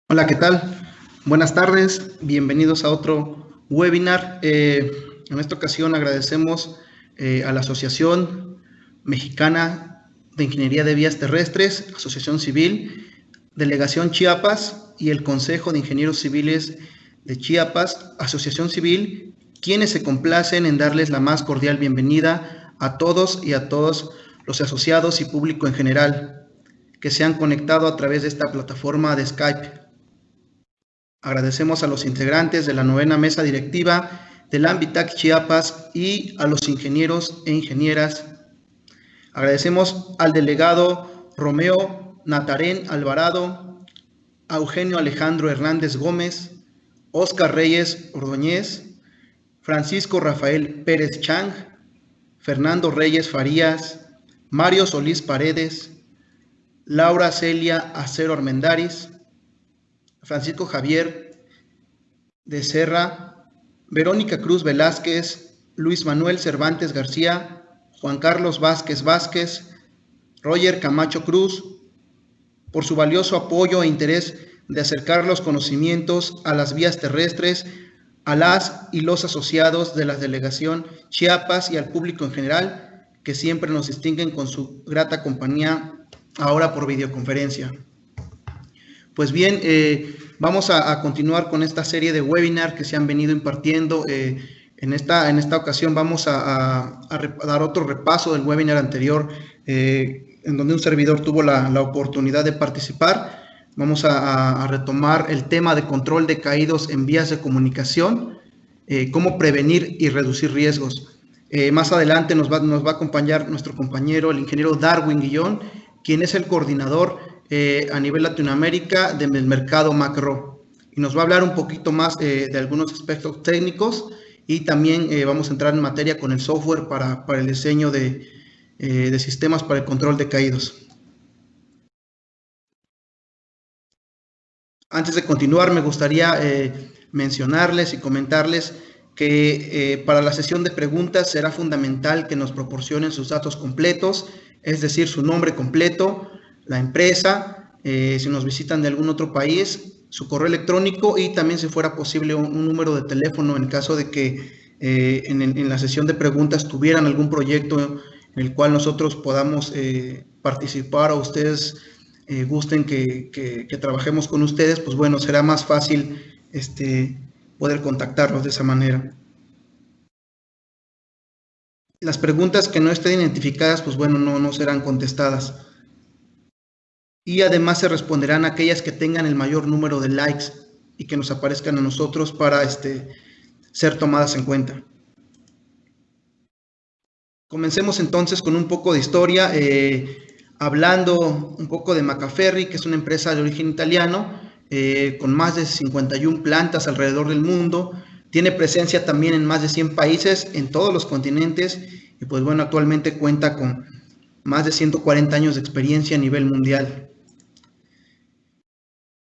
Hola, ¿qué tal? Buenas tardes, bienvenidos a otro webinar. En esta ocasión agradecemos a la Asociación Mexicana de Ingeniería de Vías Terrestres, Asociación Civil, Delegación Chiapas y el Consejo de Ingenieros Civiles de Chiapas, Asociación Civil, quienes se complacen en darles la más cordial bienvenida a todos y a todos los asociados y público en general que se han conectado a través de esta plataforma de Skype. Agradecemos a los integrantes de la 9ª mesa directiva del AMBITAC Chiapas y a los ingenieros e ingenieras. Agradecemos al delegado Romeo Natarén Alvarado, a Eugenio Alejandro Hernández Gómez, Óscar Reyes Ordóñez, Francisco Rafael Pérez Chang, Fernando Reyes Farías, Mario Solís Paredes, Laura Celia Acero Armendáriz, Francisco Javier de Serra, Verónica Cruz Velázquez, Luis Manuel Cervantes García, Juan Carlos Vázquez Vázquez, Roger Camacho Cruz, por su valioso apoyo e interés de acercar los conocimientos a las vías terrestres, a las y los asociados de la delegación Chiapas y al público en general, que siempre nos distinguen con su grata compañía, ahora por videoconferencia. Pues bien, vamos a continuar con esta serie de webinar que se han venido impartiendo. En esta ocasión vamos a dar otro repaso del webinar anterior, en donde un servidor tuvo la oportunidad de participar. Vamos a retomar el tema de control de caídos en vías de comunicación, cómo prevenir y reducir riesgos. Más adelante nos va a acompañar nuestro compañero, el ingeniero Darwin Guillón, quien es el coordinador a nivel Latinoamérica del mercado macro, y nos va a hablar un poquito más de algunos aspectos técnicos y también vamos a entrar en materia con el software para el diseño de sistemas para el control de caídos. Antes de continuar, me gustaría mencionarles y comentarles que para la sesión de preguntas será fundamental que nos proporcionen sus datos completos, es decir, su nombre completo, la empresa, si nos visitan de algún otro país, su correo electrónico y también, si fuera posible, un número de teléfono en caso de que en la sesión de preguntas tuvieran algún proyecto en el cual nosotros podamos participar, o ustedes gusten que trabajemos con ustedes, pues bueno, será más fácil poder contactarlos de esa manera. Las preguntas que no estén identificadas, pues bueno, no serán contestadas. Y además se responderán aquellas que tengan el mayor número de likes y que nos aparezcan a nosotros para ser tomadas en cuenta. Comencemos entonces con un poco de historia, hablando un poco de Macaferri, que es una empresa de origen italiano, con más de 51 plantas alrededor del mundo. Tiene presencia también en más de 100 países en todos los continentes y pues bueno, actualmente cuenta con más de 140 años de experiencia a nivel mundial.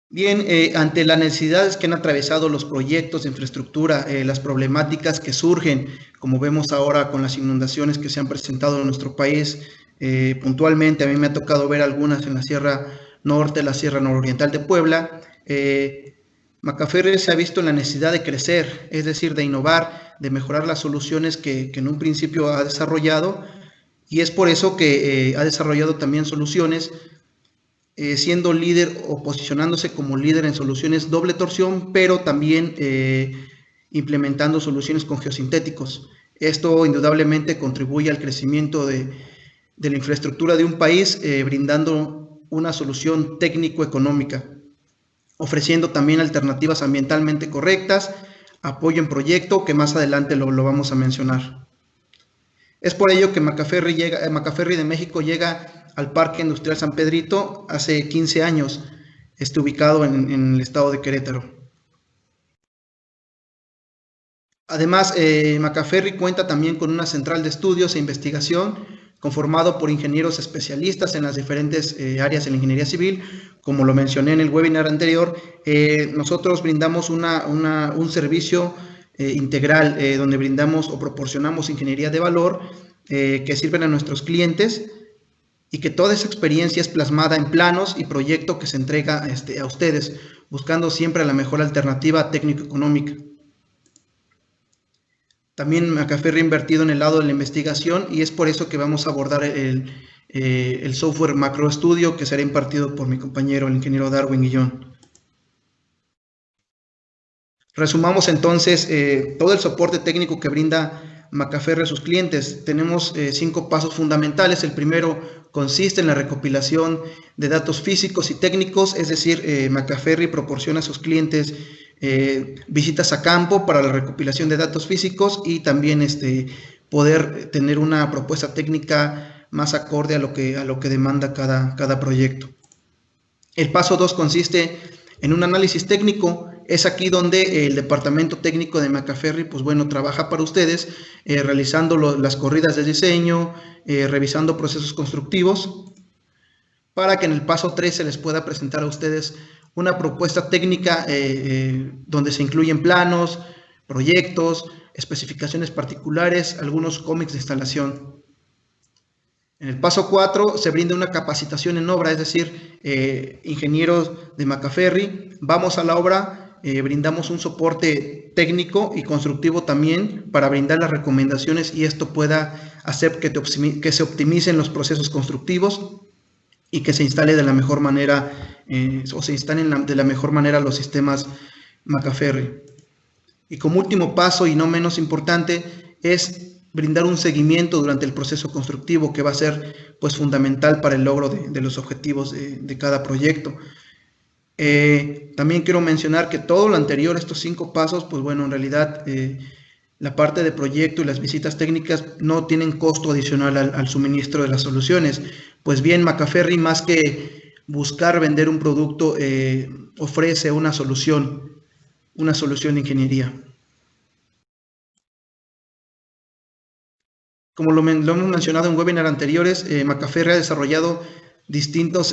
Bien, ante las necesidades que han atravesado los proyectos de infraestructura, las problemáticas que surgen, como vemos ahora con las inundaciones que se han presentado en nuestro país, puntualmente a mí me ha tocado ver algunas en la Sierra Norte, la Sierra Nororiental de Puebla. Macaferri se ha visto en la necesidad de crecer, es decir, de innovar, de mejorar las soluciones que en un principio ha desarrollado, y es por eso que ha desarrollado también soluciones siendo líder o posicionándose como líder en soluciones doble torsión, pero también implementando soluciones con geosintéticos. Esto indudablemente contribuye al crecimiento de la infraestructura de un país, brindando una solución técnico-económica, ofreciendo también alternativas ambientalmente correctas, apoyo en proyecto, que más adelante lo vamos a mencionar. Es por ello que Macaferri de México llega al Parque Industrial San Pedrito hace 15 años, ubicado en el estado de Querétaro. Además, Macaferri cuenta también con una central de estudios e investigación conformado por ingenieros especialistas en las diferentes áreas de la ingeniería civil. Como lo mencioné en el webinar anterior, nosotros brindamos un servicio integral donde brindamos o proporcionamos ingeniería de valor que sirven a nuestros clientes, y que toda esa experiencia es plasmada en planos y proyecto que se entrega a ustedes, buscando siempre la mejor alternativa técnico-económica. También Macaferri ha invertido en el lado de la investigación, y es por eso que vamos a abordar el software MacroStudio, que será impartido por mi compañero, el ingeniero Darwin Guillón. Resumamos entonces todo el soporte técnico que brinda Macaferri a sus clientes. Tenemos 5 pasos fundamentales. El primero consiste en la recopilación de datos físicos y técnicos, es decir, Macaferri proporciona a sus clientes visitas a campo para la recopilación de datos físicos y también poder tener una propuesta técnica más acorde a lo que demanda cada proyecto. El paso 2 consiste en un análisis técnico. Es aquí donde el departamento técnico de Macaferri, pues bueno, trabaja para ustedes, realizando las corridas de diseño, revisando procesos constructivos, para que en el paso 3 se les pueda presentar a ustedes una propuesta técnica donde se incluyen planos, proyectos, especificaciones particulares, algunos cómics de instalación. En el paso 4 se brinda una capacitación en obra, es decir, ingenieros de Macaferri vamos a la obra, brindamos un soporte técnico y constructivo también para brindar las recomendaciones, y esto pueda hacer que se optimicen los procesos constructivos y que se instale de la mejor manera o se instalen de la mejor manera los sistemas Macaferri. Y como último paso y no menos importante es brindar un seguimiento durante el proceso constructivo, que va a ser pues fundamental para el logro de los objetivos de cada proyecto. También quiero mencionar que todo lo anterior, estos 5 pasos, pues bueno, en realidad la parte de proyecto y las visitas técnicas no tienen costo adicional al suministro de las soluciones. Pues bien, Macaferri, más que buscar vender un producto, ofrece una solución de ingeniería. Como lo hemos mencionado en webinars anteriores, Macaferri ha desarrollado distintas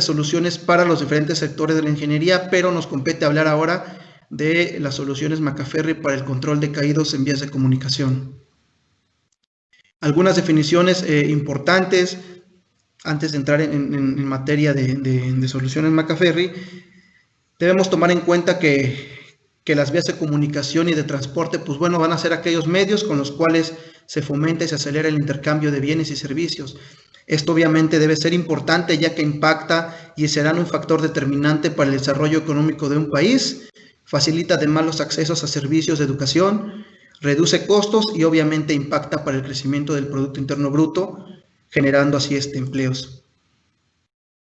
soluciones para los diferentes sectores de la ingeniería, pero nos compete hablar ahora de las soluciones Macaferri para el control de caídos en vías de comunicación. Algunas definiciones importantes antes de entrar en materia de soluciones Macaferri. Debemos tomar en cuenta que las vías de comunicación y de transporte, pues bueno, van a ser aquellos medios con los cuales se fomenta y se acelera el intercambio de bienes y servicios. Esto obviamente debe ser importante, ya que impacta y será un factor determinante para el desarrollo económico de un país, facilita además los accesos a servicios de educación, reduce costos y obviamente impacta para el crecimiento del Producto Interno Bruto, generando así empleos.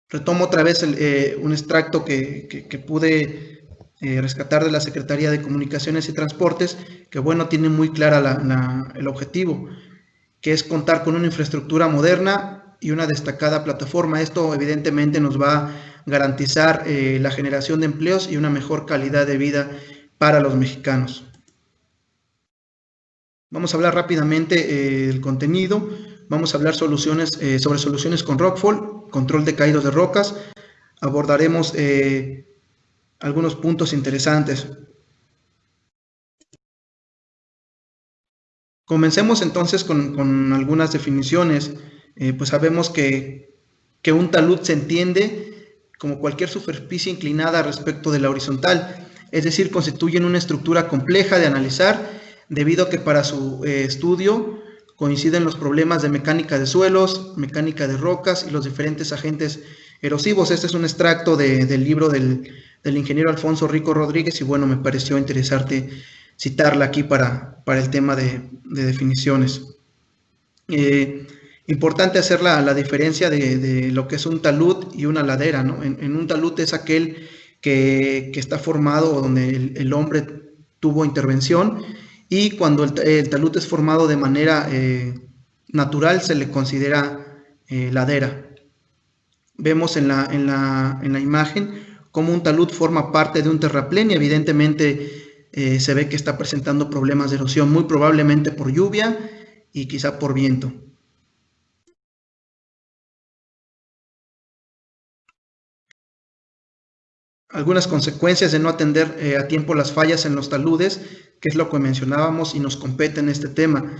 Retomo otra vez un extracto que pude rescatar de la Secretaría de Comunicaciones y Transportes, que bueno, tiene muy clara el objetivo, que es contar con una infraestructura moderna y una destacada plataforma. Esto evidentemente nos va a garantizar la generación de empleos y una mejor calidad de vida para los mexicanos. Vamos a hablar rápidamente del contenido. Vamos a hablar sobre soluciones con Rockfall, control de caídos de rocas. Abordaremos algunos puntos interesantes. Comencemos entonces con algunas definiciones. Pues sabemos que un talud se entiende como cualquier superficie inclinada respecto de la horizontal, es decir, constituyen una estructura compleja de analizar, debido a que para su estudio coinciden los problemas de mecánica de suelos, mecánica de rocas y los diferentes agentes erosivos. Este es un extracto del libro del ingeniero Alfonso Rico Rodríguez y bueno, me pareció interesante citarla aquí para el tema de definiciones. Importante hacer la diferencia de lo que es un talud y una ladera, ¿no? En un talud es aquel que está formado o donde el hombre tuvo intervención, y cuando el talud es formado de manera natural se le considera ladera. Vemos en la imagen cómo un talud forma parte de un terraplén y evidentemente se ve que está presentando problemas de erosión, muy probablemente por lluvia y quizá por viento. Algunas consecuencias de no atender a tiempo las fallas en los taludes, que es lo que mencionábamos y nos compete en este tema.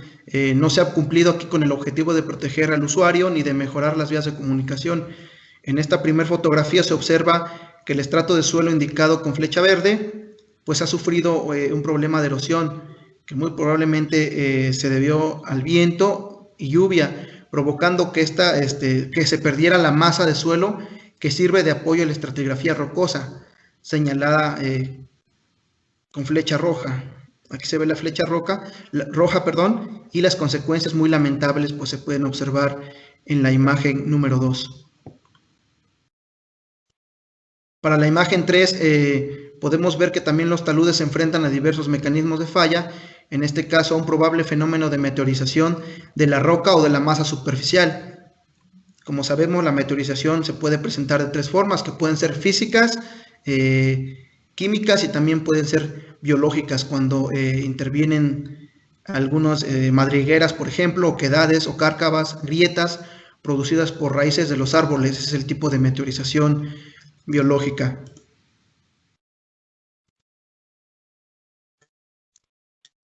No se ha cumplido aquí con el objetivo de proteger al usuario ni de mejorar las vías de comunicación. En esta primera fotografía se observa que el estrato de suelo indicado con flecha verde pues ha sufrido un problema de erosión, que muy probablemente se debió al viento y lluvia, provocando que se perdiera la masa de suelo que sirve de apoyo a la estratigrafía rocosa, señalada con flecha roja. Aquí se ve la flecha roja, y las consecuencias muy lamentables pues se pueden observar en la imagen número 2. Para la imagen 3 podemos ver que también los taludes se enfrentan a diversos mecanismos de falla, en este caso a un probable fenómeno de meteorización de la roca o de la masa superficial. Como sabemos, la meteorización se puede presentar de tres formas, que pueden ser físicas, químicas y también pueden ser biológicas, cuando intervienen algunas madrigueras, por ejemplo, oquedades o cárcavas, grietas producidas por raíces de los árboles. Ese es el tipo de meteorización biológica.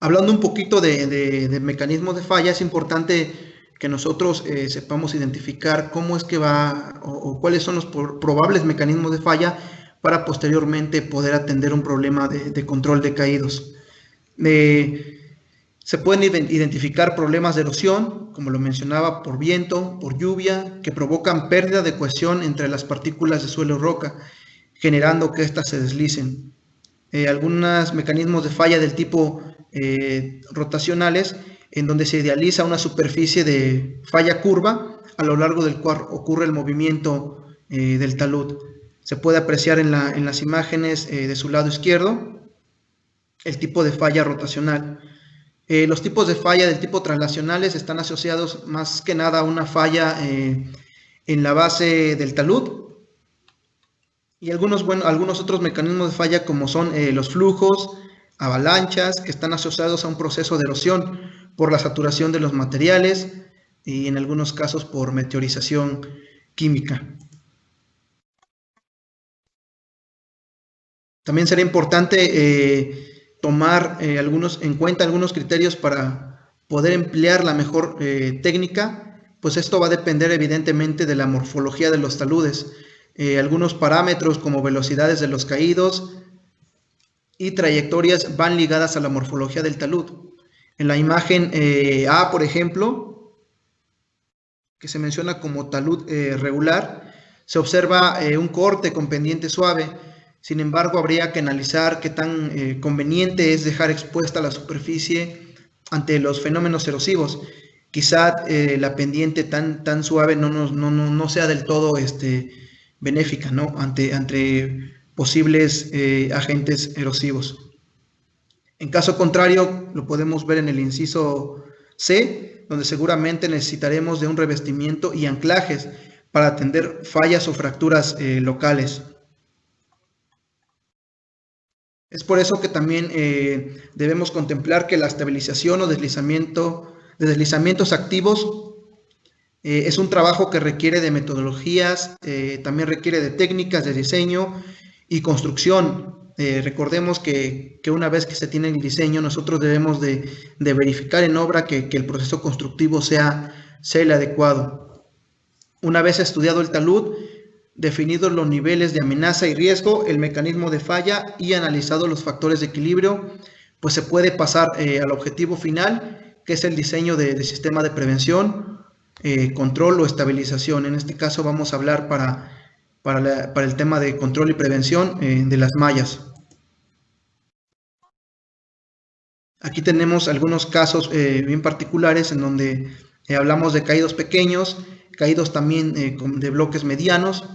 Hablando un poquito de mecanismos de falla, es importante que nosotros sepamos identificar cómo es que va o cuáles son los probables mecanismos de falla para posteriormente poder atender un problema de control de caídos. Se pueden identificar problemas de erosión, como lo mencionaba, por viento, por lluvia, que provocan pérdida de cohesión entre las partículas de suelo y roca, generando que éstas se deslicen. Algunos mecanismos de falla del tipo rotacionales, en donde se idealiza una superficie de falla curva a lo largo del cual ocurre el movimiento del talud. Se puede apreciar en las imágenes de su lado izquierdo el tipo de falla rotacional. Los tipos de falla del tipo translacionales están asociados más que nada a una falla en la base del talud, y algunos otros mecanismos de falla como son los flujos, avalanchas, que están asociados a un proceso de erosión, por la saturación de los materiales y en algunos casos por meteorización química. También sería importante tomar en cuenta algunos criterios para poder emplear la mejor técnica, pues esto va a depender evidentemente de la morfología de los taludes. Algunos parámetros como velocidades de los caídos y trayectorias van ligadas a la morfología del talud. En la imagen A, por ejemplo, que se menciona como talud regular, se observa un corte con pendiente suave. Sin embargo, habría que analizar qué tan conveniente es dejar expuesta la superficie ante los fenómenos erosivos. Quizá la pendiente tan suave no sea del todo benéfica, ¿no? ante posibles agentes erosivos. En caso contrario, lo podemos ver en el inciso C, donde seguramente necesitaremos de un revestimiento y anclajes para atender fallas o fracturas locales. Es por eso que también debemos contemplar que la estabilización o deslizamientos activos es un trabajo que requiere de metodologías, también requiere de técnicas de diseño y construcción. Recordemos que una vez que se tiene el diseño, nosotros debemos de verificar en obra que el proceso constructivo sea el adecuado. Una vez estudiado el talud, definidos los niveles de amenaza y riesgo, el mecanismo de falla y analizados los factores de equilibrio, pues se puede pasar al objetivo final, que es el diseño de sistema de prevención, control o estabilización. En este caso vamos a hablar para el tema de control y prevención de las mallas. Aquí tenemos algunos casos bien particulares en donde hablamos de caídos pequeños, caídos también de bloques medianos,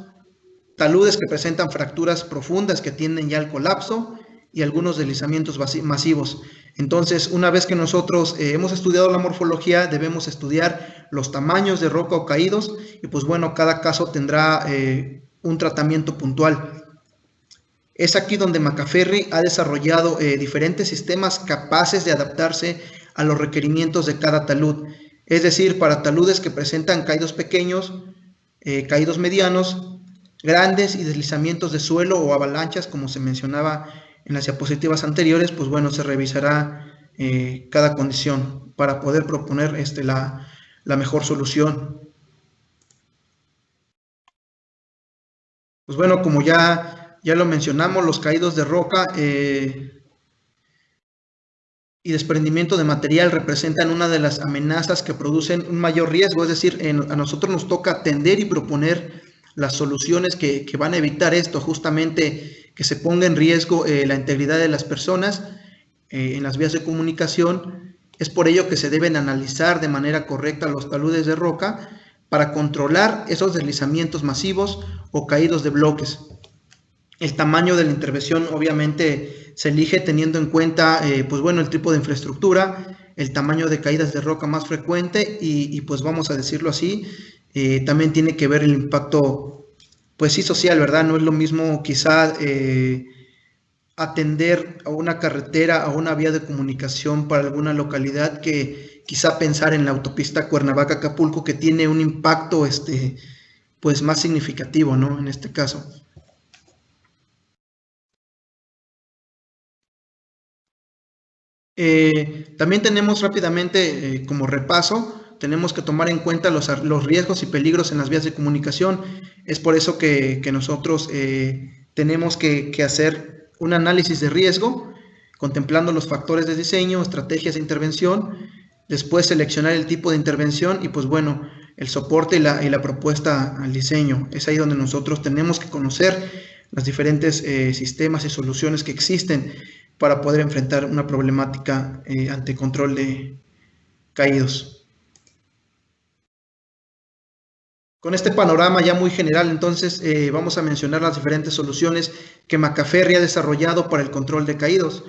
taludes que presentan fracturas profundas que tienden ya al colapso y algunos deslizamientos masivos. Entonces, una vez que nosotros hemos estudiado la morfología, debemos estudiar los tamaños de roca o caídos y pues bueno, cada caso tendrá un tratamiento puntual. Es aquí donde Macaferri ha desarrollado diferentes sistemas capaces de adaptarse a los requerimientos de cada talud. Es decir, para taludes que presentan caídos pequeños, caídos medianos, grandes y deslizamientos de suelo o avalanchas, como se mencionaba en las diapositivas anteriores, pues bueno, se revisará cada condición para poder proponer la mejor solución. Pues bueno, como ya lo mencionamos, los caídos de roca y desprendimiento de material representan una de las amenazas que producen un mayor riesgo, es decir, a nosotros nos toca atender y proponer las soluciones que van a evitar esto, justamente que se ponga en riesgo la integridad de las personas en las vías de comunicación. Es por ello que se deben analizar de manera correcta los taludes de roca para controlar esos deslizamientos masivos o caídos de bloques. El tamaño de la intervención obviamente se elige teniendo en cuenta pues bueno, el tipo de infraestructura, el tamaño de caídas de roca más frecuente y pues vamos a decirlo así, también tiene que ver el impacto, pues sí, social, ¿verdad? No es lo mismo quizá atender a una carretera, a una vía de comunicación para alguna localidad que quizá pensar en la autopista Cuernavaca-Acapulco, que tiene un impacto pues más significativo, ¿no? En este caso. También tenemos rápidamente como repaso, tenemos que tomar en cuenta los riesgos y peligros en las vías de comunicación. Es por eso que nosotros tenemos que hacer un análisis de riesgo, contemplando los factores de diseño, estrategias de intervención, después seleccionar el tipo de intervención y pues bueno, el soporte y la propuesta al diseño. Es ahí donde nosotros tenemos que conocer los diferentes sistemas y soluciones que existen para poder enfrentar una problemática ante control de caídos. Con este panorama ya muy general, entonces vamos a mencionar las diferentes soluciones que Macaferri ha desarrollado para el control de caídos.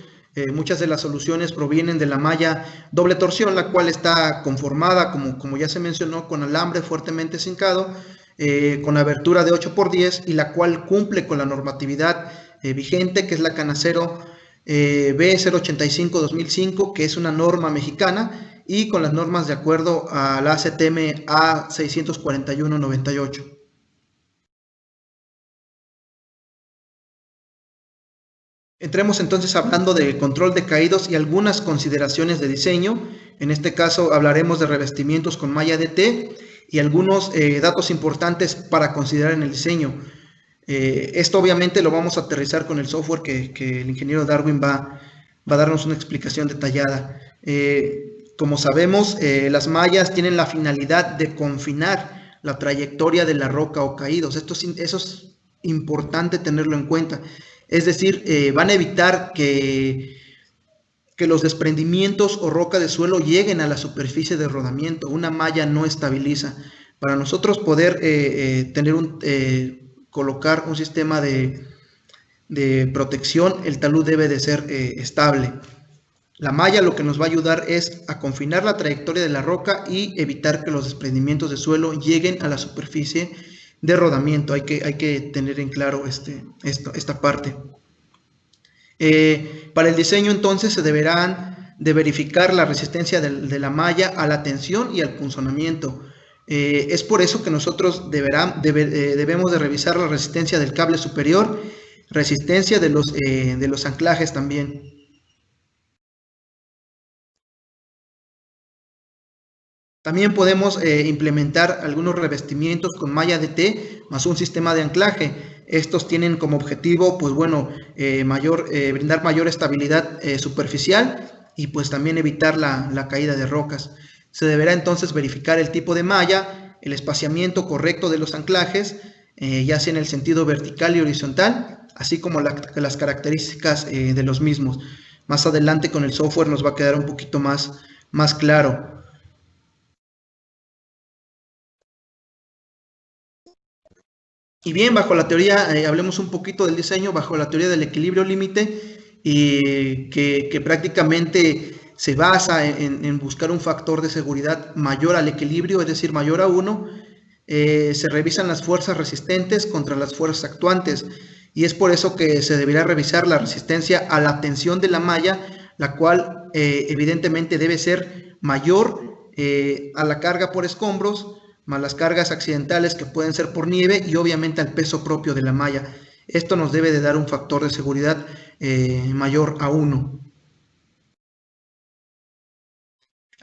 Muchas de las soluciones provienen de la malla doble torsión, la cual está conformada, como ya se mencionó, con alambre fuertemente cincado, con abertura de 8x10 y la cual cumple con la normatividad vigente, que es la Canacero B085-2005, que es una norma mexicana y con las normas de acuerdo a la ACTM A641/98. Entremos entonces hablando de control de caídos y algunas consideraciones de diseño. En este caso hablaremos de revestimientos con malla DT y algunos datos importantes para considerar en el diseño. Esto obviamente lo vamos a aterrizar con el software que el ingeniero Darwin va a darnos una explicación detallada. Como sabemos, las mallas tienen la finalidad de confinar la trayectoria de la roca o caídos. Eso es importante tenerlo en cuenta. Es decir, van a evitar que los desprendimientos o roca de suelo lleguen a la superficie de rodamiento. Una malla no estabiliza. Para nosotros poder colocar un sistema de protección, el talud debe de ser estable. La malla lo que nos va a ayudar es a confinar la trayectoria de la roca y evitar que los desprendimientos de suelo lleguen a la superficie de rodamiento. Hay que tener en claro esta parte. Para el diseño entonces se deberán de verificar la resistencia de la malla a la tensión y al punzonamiento. Es por eso que nosotros debemos de revisar la resistencia del cable superior, resistencia de los anclajes también. También podemos implementar algunos revestimientos con malla DT más un sistema de anclaje. Estos tienen como objetivo, pues bueno, brindar mayor estabilidad superficial y pues también evitar la caída de rocas. Se deberá entonces verificar el tipo de malla, el espaciamiento correcto de los anclajes, ya sea en el sentido vertical y horizontal, así como las características de los mismos. Más adelante con el software nos va a quedar un poquito más claro. Y bien, bajo la teoría, hablemos un poquito del diseño, bajo la teoría del equilibrio límite, que prácticamente se basa en buscar un factor de seguridad mayor al equilibrio, es decir, mayor a 1, se revisan las fuerzas resistentes contra las fuerzas actuantes, y es por eso que se deberá revisar la resistencia a la tensión de la malla, la cual evidentemente debe ser mayor a la carga por escombros, más las cargas accidentales que pueden ser por nieve y obviamente al peso propio de la malla. Esto nos debe de dar un factor de seguridad mayor a 1.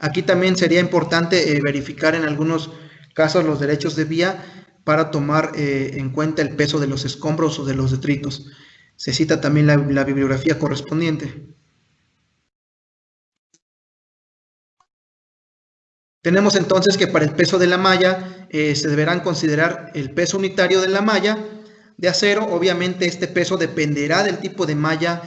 Aquí también sería importante verificar en algunos casos los derechos de vía para tomar en cuenta el peso de los escombros o de los detritos. Se cita también la bibliografía correspondiente. Tenemos entonces que para el peso de la malla se deberán considerar el peso unitario de la malla de acero. Obviamente este peso dependerá del tipo de malla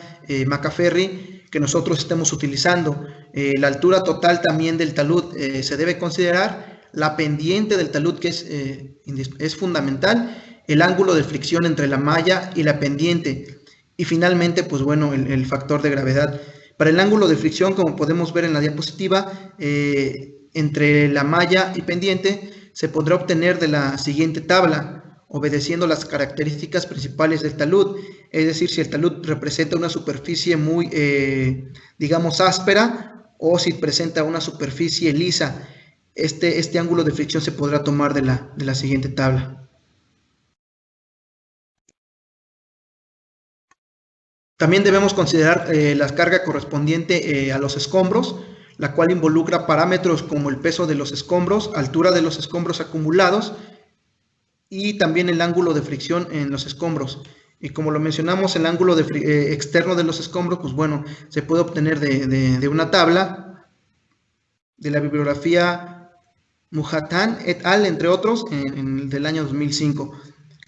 Macaferri que nosotros estemos utilizando. La altura total también del talud se debe considerar, la pendiente del talud que es fundamental, el ángulo de fricción entre la malla y la pendiente y finalmente pues bueno el factor de gravedad. Para el ángulo de fricción, como podemos ver en la diapositiva, entre la malla y pendiente se podrá obtener de la siguiente tabla, obedeciendo las características principales del talud. Es decir, si el talud representa una superficie muy, digamos, áspera, o si presenta una superficie lisa, este ángulo de fricción se podrá tomar de la siguiente tabla. También debemos considerar la carga correspondiente a los escombros, la cual involucra parámetros como el peso de los escombros, altura de los escombros acumulados y también el ángulo de fricción en los escombros. Y como lo mencionamos, el ángulo externo de los escombros, pues bueno, se puede obtener de una tabla de la bibliografía Mujatán et al, entre otros, del año 2005.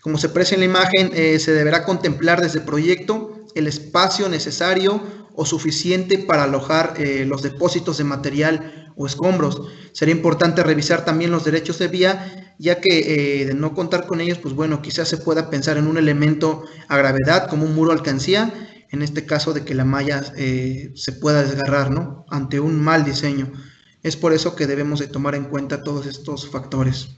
Como se aprecia en la imagen, se deberá contemplar desde el proyecto el espacio necesario o suficiente para alojar los depósitos de material o escombros. Sería importante revisar también los derechos de vía, ya que de no contar con ellos, pues bueno, quizás se pueda pensar en un elemento a gravedad como un muro alcancía, en este caso de que la malla se pueda desgarrar, ¿no? Ante un mal diseño. Es por eso que debemos de tomar en cuenta todos estos factores.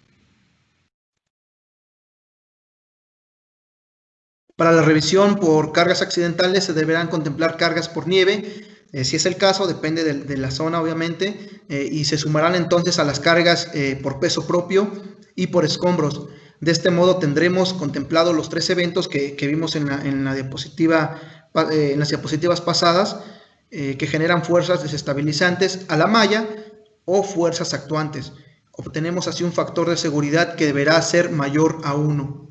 Para la revisión por cargas accidentales se deberán contemplar cargas por nieve, Si es el caso, depende de la zona, obviamente, y se sumarán entonces a las cargas por peso propio y por escombros. De este modo tendremos contemplados los tres eventos que vimos en las diapositivas pasadas, que generan fuerzas desestabilizantes a la malla o fuerzas actuantes. Obtenemos así un factor de seguridad que deberá ser mayor a 1.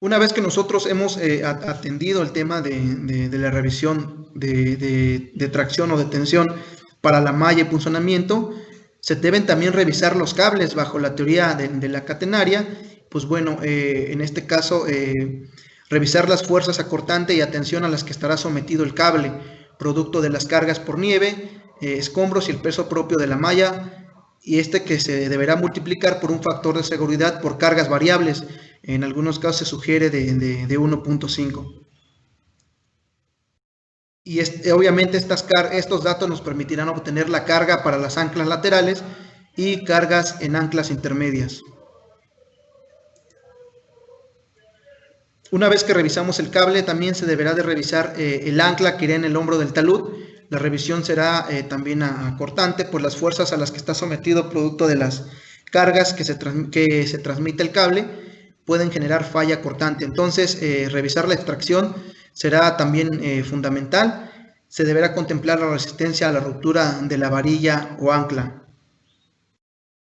Una vez que nosotros hemos atendido el tema de la revisión de tracción o de tensión para la malla y punzonamiento, se deben también revisar los cables bajo la teoría de la catenaria. Pues bueno, en este caso, revisar las fuerzas a cortante y a tensión a las que estará sometido el cable, producto de las cargas por nieve, escombros y el peso propio de la malla, y que se deberá multiplicar por un factor de seguridad por cargas variables. En algunos casos se sugiere de 1.5. Y obviamente estos datos nos permitirán obtener la carga para las anclas laterales y cargas en anclas intermedias. Una vez que revisamos el cable, también se deberá de revisar el ancla que irá en el hombro del talud. La revisión será también a cortante, pues las fuerzas a las que está sometido producto de las cargas que se transmite el cable pueden generar falla cortante. Entonces, revisar la extracción será también fundamental. Se deberá contemplar la resistencia a la ruptura de la varilla o ancla.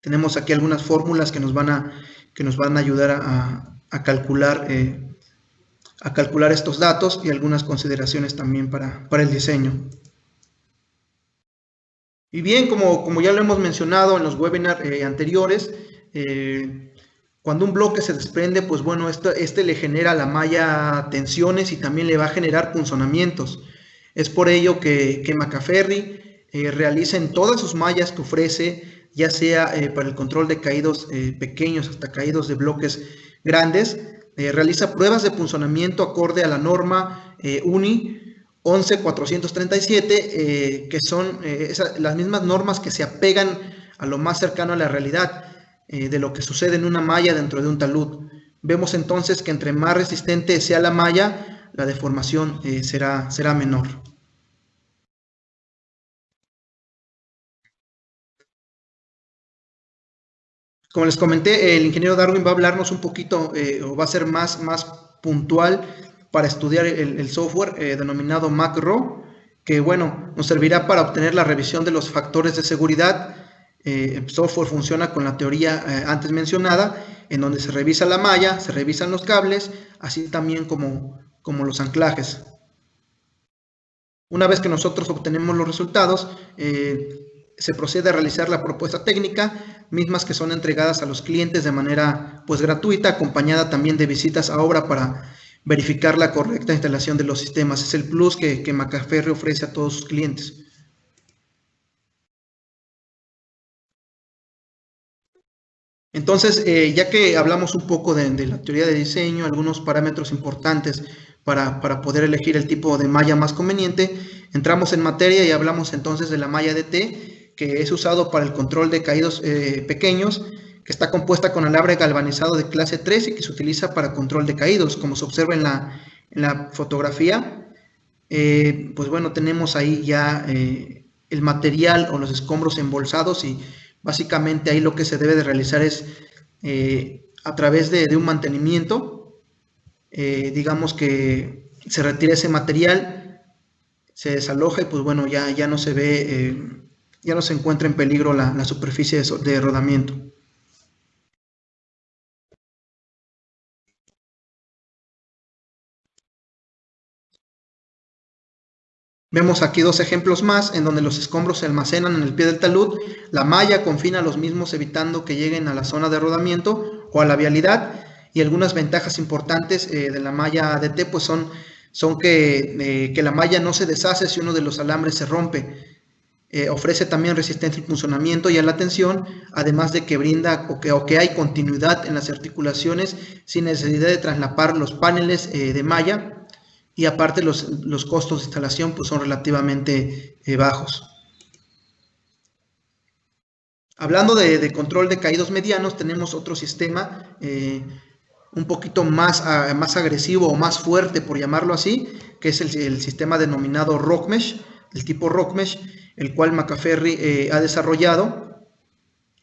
Tenemos aquí algunas fórmulas que nos van a ayudar a calcular estos datos y algunas consideraciones también para el diseño. Y bien, como ya lo hemos mencionado en los webinars anteriores, cuando un bloque se desprende, pues bueno, este le genera a la malla tensiones y también le va a generar punzonamientos. Es por ello que Macaferri realiza en todas sus mallas que ofrece, ya sea para el control de caídos pequeños hasta caídos de bloques grandes, realiza pruebas de punzonamiento acorde a la norma UNI 11437, que son las mismas normas que se apegan a lo más cercano a la realidad de lo que sucede en una malla dentro de un talud. Vemos entonces que entre más resistente sea la malla, la deformación será menor. Como les comenté, el ingeniero Darwin va a hablarnos un poquito, o va a ser más puntual para estudiar el software denominado MacRo, que bueno, nos servirá para obtener la revisión de los factores de seguridad. El software funciona con la teoría antes mencionada, en donde se revisa la malla, se revisan los cables, así también como los anclajes. Una vez que nosotros obtenemos los resultados, se procede a realizar la propuesta técnica, mismas que son entregadas a los clientes de manera pues gratuita, acompañada también de visitas a obra para verificar la correcta instalación de los sistemas. Es el plus que Macaferri ofrece a todos sus clientes. Entonces, ya que hablamos un poco de la teoría de diseño, algunos parámetros importantes para poder elegir el tipo de malla más conveniente, entramos en materia y hablamos entonces de la malla DT, que es usado para el control de caídos pequeños, que está compuesta con alambre galvanizado de clase 3 y que se utiliza para control de caídos, como se observa en la fotografía. Pues bueno, tenemos ahí ya el material o los escombros embolsados, y básicamente ahí lo que se debe de realizar es a través de un mantenimiento, digamos que se retira ese material, se desaloja y pues bueno, ya no se ve, ya no se encuentra en peligro la superficie de rodamiento. Vemos aquí dos ejemplos más en donde los escombros se almacenan en el pie del talud, la malla confina los mismos evitando que lleguen a la zona de rodamiento o a la vialidad, y algunas ventajas importantes de la malla ADT pues son que la malla no se deshace si uno de los alambres se rompe. Ofrece también resistencia al funcionamiento y a la tensión, además de que brinda o que hay continuidad en las articulaciones sin necesidad de traslapar los paneles de malla. Y aparte los costos de instalación pues son relativamente bajos. Hablando de control de caídos medianos, tenemos otro sistema un poquito más, más agresivo o más fuerte, por llamarlo así, que es el sistema denominado Rock Mesh, del tipo Rock Mesh, el cual Macaferri ha desarrollado,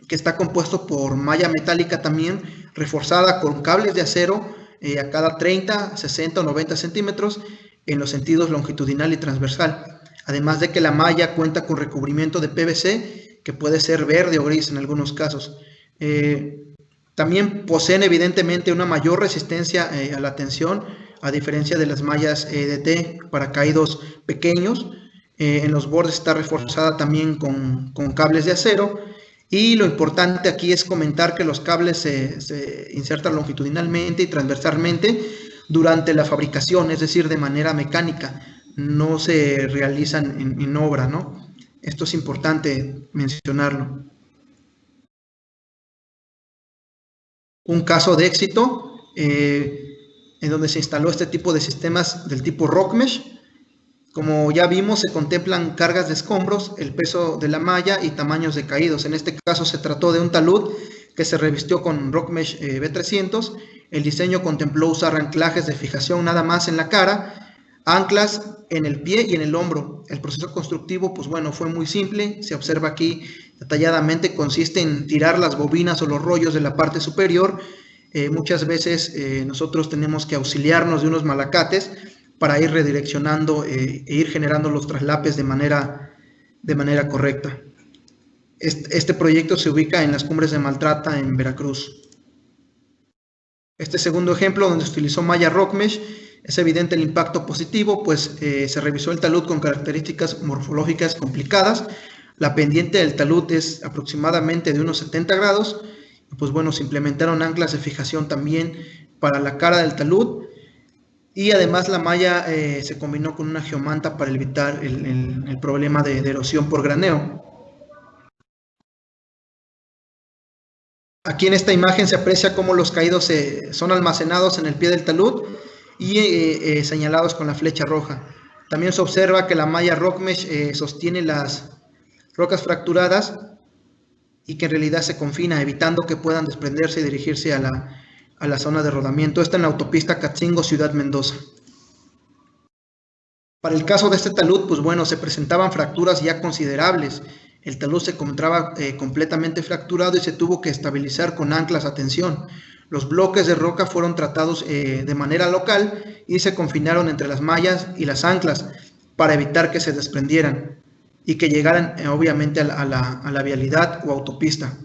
que está compuesto por malla metálica también, reforzada con cables de acero a cada 30, 60 o 90 centímetros en los sentidos longitudinal y transversal. Además de que la malla cuenta con recubrimiento de PVC, que puede ser verde o gris en algunos casos. También poseen evidentemente una mayor resistencia a la tensión, a diferencia de las mallas EDT para caídos pequeños. En los bordes está reforzada también con cables de acero. Y lo importante aquí es comentar que los cables se insertan longitudinalmente y transversalmente durante la fabricación, es decir, de manera mecánica, no se realizan en obra, ¿no? Esto es importante mencionarlo. Un caso de éxito en donde se instaló este tipo de sistemas del tipo Rock Mesh. Como ya vimos, se contemplan cargas de escombros, el peso de la malla y tamaños de caídos. En este caso se trató de un talud que se revistió con Rock Mesh B300. El diseño contempló usar anclajes de fijación nada más en la cara, anclas en el pie y en el hombro. El proceso constructivo, pues bueno, fue muy simple. Se observa aquí detalladamente, consiste en tirar las bobinas o los rollos de la parte superior. Muchas veces nosotros tenemos que auxiliarnos de unos malacates para ir redireccionando e ir generando los traslapes de manera correcta. Este proyecto se ubica en las Cumbres de Maltrata, en Veracruz. Este segundo ejemplo, donde se utilizó malla Rock Mesh, es evidente el impacto positivo, pues se revisó el talud con características morfológicas complicadas. La pendiente del talud es aproximadamente de unos 70 grados. Pues bueno, se implementaron anclas de fijación también para la cara del talud. Y además la malla se combinó con una geomanta para evitar el problema de erosión por graneo. Aquí en esta imagen se aprecia cómo los caídos son almacenados en el pie del talud y señalados con la flecha roja. También se observa que la malla Rock Mesh sostiene las rocas fracturadas y que en realidad se confina, evitando que puedan desprenderse y dirigirse a la zona de rodamiento. Está en la autopista Catzingo, Ciudad Mendoza. Para el caso de este talud, pues bueno, se presentaban fracturas ya considerables. El talud se encontraba completamente fracturado y se tuvo que estabilizar con anclas a tensión. Los bloques de roca fueron tratados de manera local y se confinaron entre las mallas y las anclas para evitar que se desprendieran y que llegaran obviamente a la vialidad o autopista.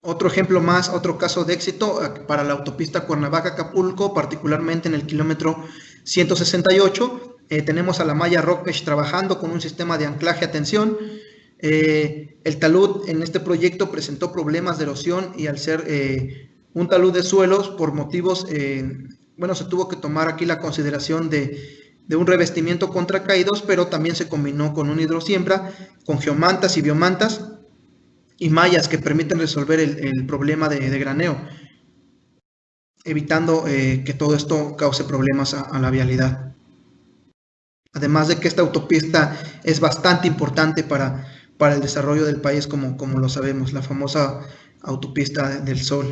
Otro ejemplo más, otro caso de éxito para la autopista Cuernavaca-Acapulco, particularmente en el kilómetro 168. Tenemos a la malla Rock Mesh trabajando con un sistema de anclaje a tensión. El talud en este proyecto presentó problemas de erosión y al ser un talud de suelos por motivos, bueno, se tuvo que tomar aquí la consideración de un revestimiento contra caídos, pero también se combinó con un hidrosiembra, con geomantas y biomantas y mallas que permiten resolver el problema de graneo, evitando que todo esto cause problemas a la vialidad. Además de que esta autopista es bastante importante para el desarrollo del país, como lo sabemos, la famosa autopista del Sol.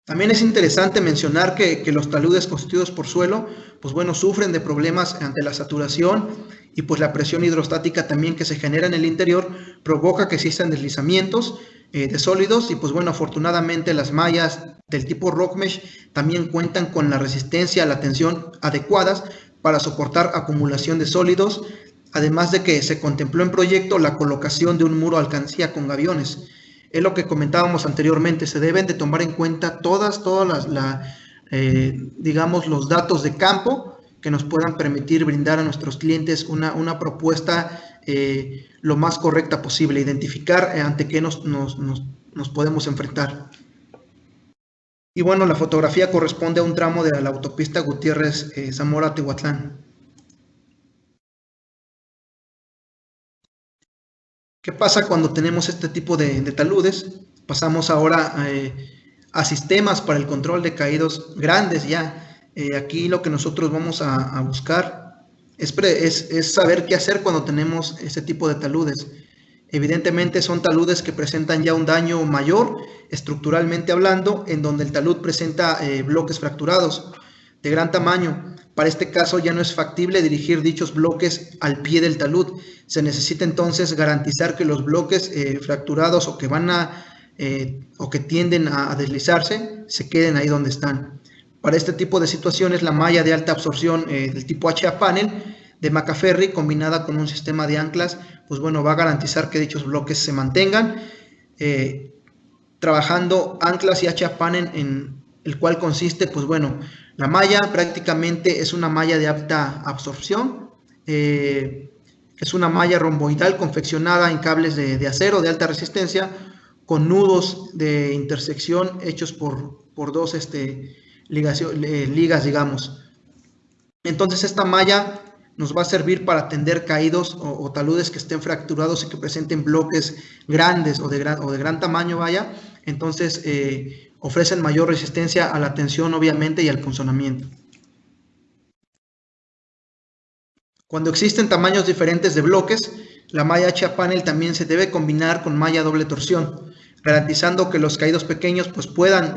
También es interesante mencionar que los taludes constituidos por suelo, pues bueno, sufren de problemas ante la saturación y pues la presión hidrostática también que se genera en el interior provoca que existan deslizamientos de sólidos y pues bueno, afortunadamente las mallas del tipo Rock Mesh también cuentan con la resistencia a la tensión adecuadas para soportar acumulación de sólidos, además de que se contempló en proyecto la colocación de un muro alcancía con gaviones. Es lo que comentábamos anteriormente, se deben de tomar en cuenta todas digamos, los datos de campo que nos puedan permitir brindar a nuestros clientes una propuesta lo más correcta posible, identificar ante qué nos podemos enfrentar. Y bueno, la fotografía corresponde a un tramo de la autopista Gutiérrez Zamora-Tehuatlán. ¿Qué pasa cuando tenemos este tipo de taludes? Pasamos ahora a sistemas para el control de caídos grandes ya. Aquí lo que nosotros vamos a buscar es saber qué hacer cuando tenemos este tipo de taludes. Evidentemente son taludes que presentan ya un daño mayor, estructuralmente hablando, en donde el talud presenta bloques fracturados de gran tamaño. Para este caso ya no es factible dirigir dichos bloques al pie del talud. Se necesita entonces garantizar que los bloques fracturados o que o que tienden a deslizarse se queden ahí donde están. Para este tipo de situaciones, la malla de alta absorción del tipo HA panel de Macaferri combinada con un sistema de anclas, pues bueno, va a garantizar que dichos bloques se mantengan. Trabajando anclas y HA panel, en el cual consiste, pues bueno, la malla prácticamente es una malla de alta absorción. Es una malla romboidal confeccionada en cables de acero de alta resistencia con nudos de intersección hechos por dos ligas, digamos. Entonces esta malla nos va a servir para tender caídos o taludes que estén fracturados y que presenten bloques grandes o de gran tamaño, vaya. Entonces ofrecen mayor resistencia a la tensión, obviamente, y al punzonamiento. Cuando existen tamaños diferentes de bloques, la malla HA panel también se debe combinar con malla doble torsión, garantizando que los caídos pequeños pues puedan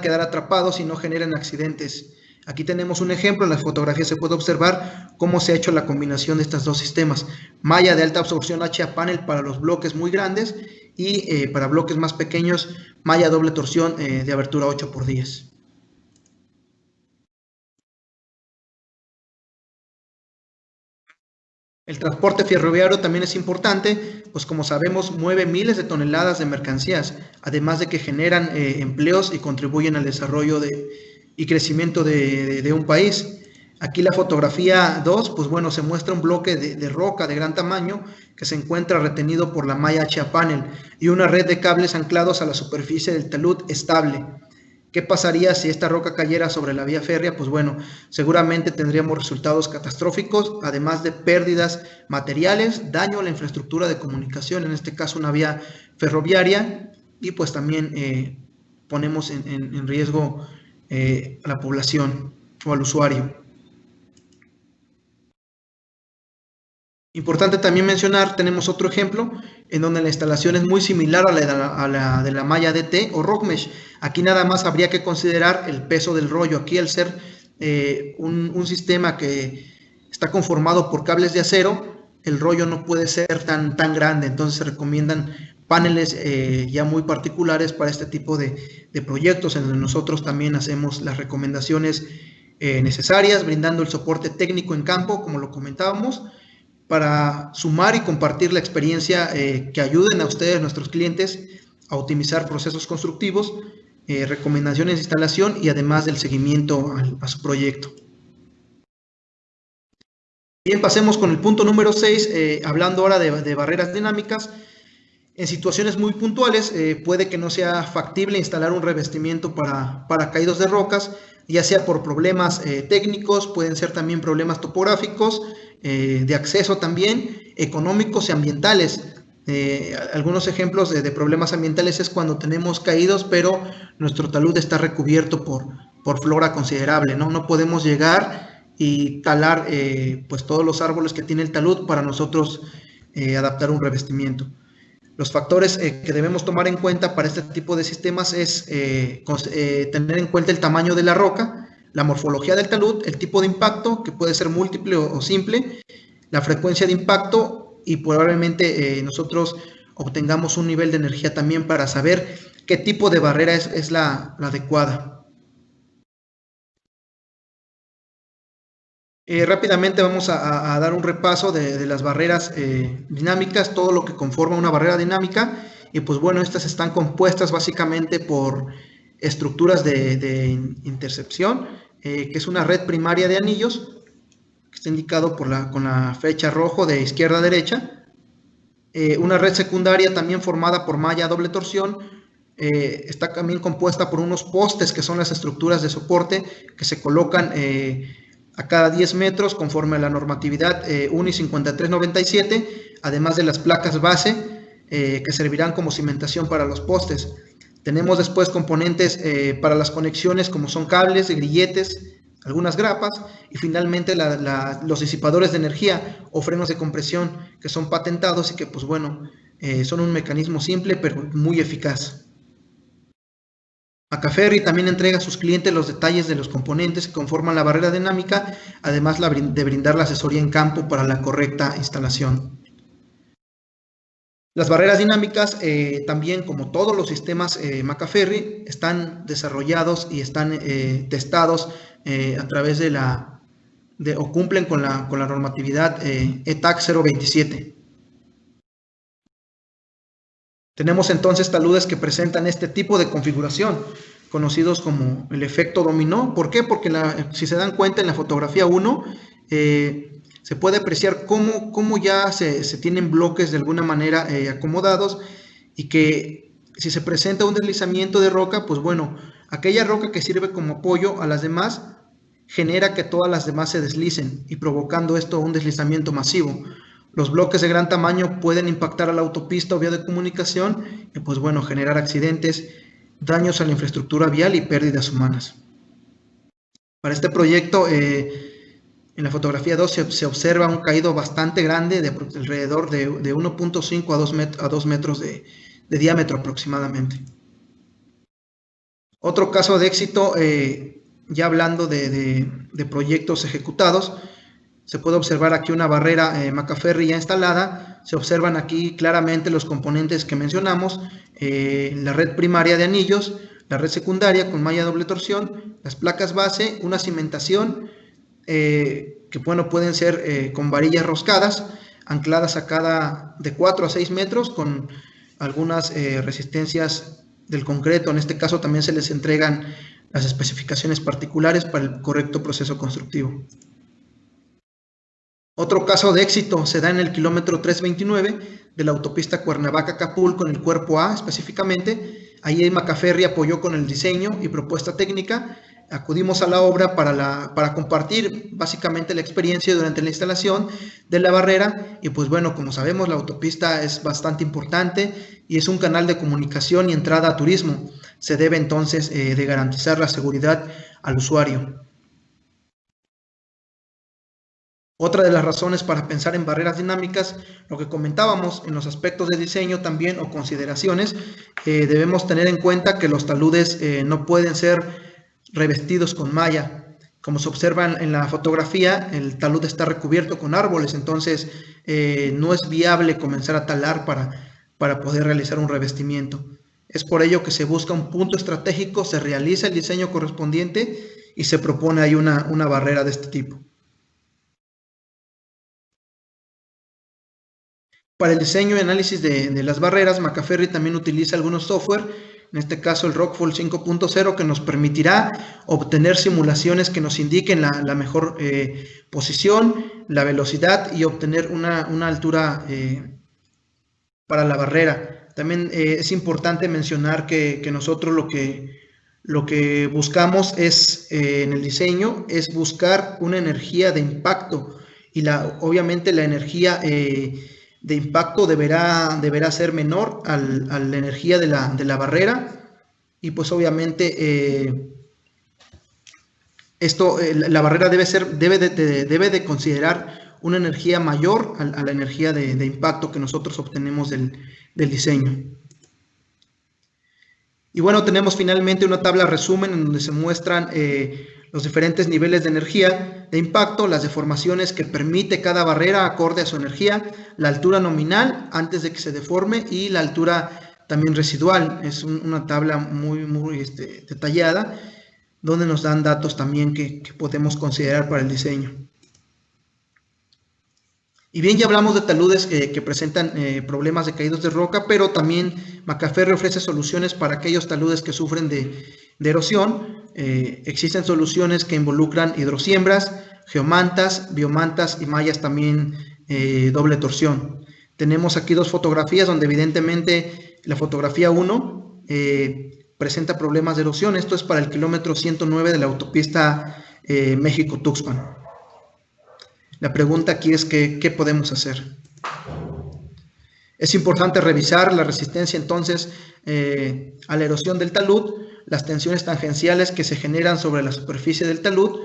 quedar atrapados y no generen accidentes. Aquí tenemos un ejemplo, en la fotografía se puede observar cómo se ha hecho la combinación de estos dos sistemas. Malla de alta absorción HA panel para los bloques muy grandes y para bloques más pequeños, malla doble torsión de abertura 8x10. El transporte ferroviario también es importante, pues como sabemos mueve miles de toneladas de mercancías, además de que generan empleos y contribuyen al desarrollo y crecimiento de un país. Aquí la fotografía 2, pues bueno, se muestra un bloque de roca de gran tamaño que se encuentra retenido por la malla HA panel y una red de cables anclados a la superficie del talud estable. ¿Qué pasaría si esta roca cayera sobre la vía férrea? Pues bueno, seguramente tendríamos resultados catastróficos, además de pérdidas materiales, daño a la infraestructura de comunicación, en este caso una vía ferroviaria, y pues también ponemos en riesgo a la población o al usuario. Importante también mencionar, tenemos otro ejemplo en donde la instalación es muy similar a la de la malla DT o Rock Mesh. Aquí nada más habría que considerar el peso del rollo. Aquí al ser un sistema que está conformado por cables de acero, el rollo no puede ser tan grande, entonces se recomiendan paneles ya muy particulares para este tipo de proyectos, en donde nosotros también hacemos las recomendaciones necesarias, brindando el soporte técnico en campo, como lo comentábamos, para sumar y compartir la experiencia que ayuden a ustedes, nuestros clientes, a optimizar procesos constructivos, recomendaciones de instalación y además del seguimiento a su proyecto. Bien, pasemos con el punto número 6, hablando ahora de barreras dinámicas. En situaciones muy puntuales puede que no sea factible instalar un revestimiento para caídos de rocas, ya sea por problemas técnicos, pueden ser también problemas topográficos, de acceso también, económicos y ambientales. Algunos ejemplos de problemas ambientales es cuando tenemos caídos, pero nuestro talud está recubierto por flora considerable, ¿no? No podemos llegar y talar pues todos los árboles que tiene el talud para nosotros adaptar un revestimiento. Los factores que debemos tomar en cuenta para este tipo de sistemas es tener en cuenta el tamaño de la roca, la morfología del talud, el tipo de impacto, que puede ser múltiple o simple, la frecuencia de impacto y probablemente nosotros obtengamos un nivel de energía también para saber qué tipo de barrera es la adecuada. Rápidamente vamos a dar un repaso de las barreras dinámicas, todo lo que conforma una barrera dinámica, y pues bueno, estas están compuestas básicamente por estructuras de intercepción, que es una red primaria de anillos, que está indicado con la flecha rojo de izquierda a derecha, una red secundaria también formada por malla doble torsión, está también compuesta por unos postes que son las estructuras de soporte que se colocan a cada 10 metros conforme a la normatividad UNI 5397, además de las placas base que servirán como cimentación para los postes. Tenemos después componentes para las conexiones como son cables, grilletes, algunas grapas, y finalmente los disipadores de energía o frenos de compresión, que son patentados y que, pues bueno, son un mecanismo simple pero muy eficaz. Macaferri también entrega a sus clientes los detalles de los componentes que conforman la barrera dinámica, además de brindar la asesoría en campo para la correcta instalación. Las barreras dinámicas, también como todos los sistemas Macaferri, están desarrollados y están testados a través o cumplen con la normatividad ETAC 027. Tenemos entonces taludes que presentan este tipo de configuración, conocidos como el efecto dominó. ¿Por qué? Porque si se dan cuenta en la fotografía 1, se puede apreciar cómo ya se tienen bloques de alguna manera acomodados, y que si se presenta un deslizamiento de roca, pues bueno, aquella roca que sirve como apoyo a las demás genera que todas las demás se deslicen, y provocando esto un deslizamiento masivo. Los bloques de gran tamaño pueden impactar a la autopista o vía de comunicación y, pues bueno, generar accidentes, daños a la infraestructura vial y pérdidas humanas. Para este proyecto, en la fotografía 2 se observa un caído bastante grande de alrededor de 1.5 a 2 metros de diámetro aproximadamente. Otro caso de éxito, ya hablando de proyectos ejecutados, se puede observar aquí una barrera Macaferri ya instalada. Se observan aquí claramente los componentes que mencionamos, la red primaria de anillos, la red secundaria con malla doble torsión, las placas base, una cimentación que bueno, pueden ser con varillas roscadas, ancladas a cada de 4 a 6 metros con algunas resistencias del concreto. En este caso también se les entregan las especificaciones particulares para el correcto proceso constructivo. Otro caso de éxito se da en el kilómetro 329 de la autopista Cuernavaca-Acapulco, en el cuerpo A específicamente. Ahí Macaferri apoyó con el diseño y propuesta técnica. Acudimos a la obra para compartir básicamente la experiencia durante la instalación de la barrera, y pues bueno, como sabemos, la autopista es bastante importante y es un canal de comunicación y entrada a turismo. Se debe entonces de garantizar la seguridad al usuario. Otra de las razones para pensar en barreras dinámicas, lo que comentábamos en los aspectos de diseño también o consideraciones, debemos tener en cuenta que los taludes no pueden ser revestidos con malla. Como se observa en la fotografía, el talud está recubierto con árboles, entonces no es viable comenzar a talar para poder realizar un revestimiento. Es por ello que se busca un punto estratégico, se realiza el diseño correspondiente y se propone ahí una barrera de este tipo. Para el diseño y análisis de las barreras, Macaferri también utiliza algunos software, en este caso el Rockfall 5.0, que nos permitirá obtener simulaciones que nos indiquen la mejor posición, la velocidad y obtener una altura para la barrera. También es importante mencionar que nosotros lo que buscamos en el diseño es buscar una energía de impacto, y obviamente la energía de impacto deberá ser menor a la energía de la barrera, y pues obviamente la barrera debe de considerar una energía mayor a la energía de impacto que nosotros obtenemos del diseño. Y bueno, tenemos finalmente una tabla resumen en donde se muestran los diferentes niveles de energía de impacto, las deformaciones que permite cada barrera acorde a su energía, la altura nominal antes de que se deforme y la altura también residual. Es una tabla muy detallada, donde nos dan datos también que podemos considerar para el diseño. Y bien, ya hablamos de taludes que presentan problemas de caídos de roca, pero también Macaferri ofrece soluciones para aquellos taludes que sufren de erosión. Existen soluciones que involucran hidrosiembras, geomantas, biomantas y mallas también doble torsión. Tenemos aquí dos fotografías donde evidentemente la fotografía 1 presenta problemas de erosión. Esto es para el kilómetro 109 de la autopista México-Tuxpan. La pregunta aquí es ¿qué podemos hacer? Es importante revisar la resistencia entonces a la erosión del talud, las tensiones tangenciales que se generan sobre la superficie del talud,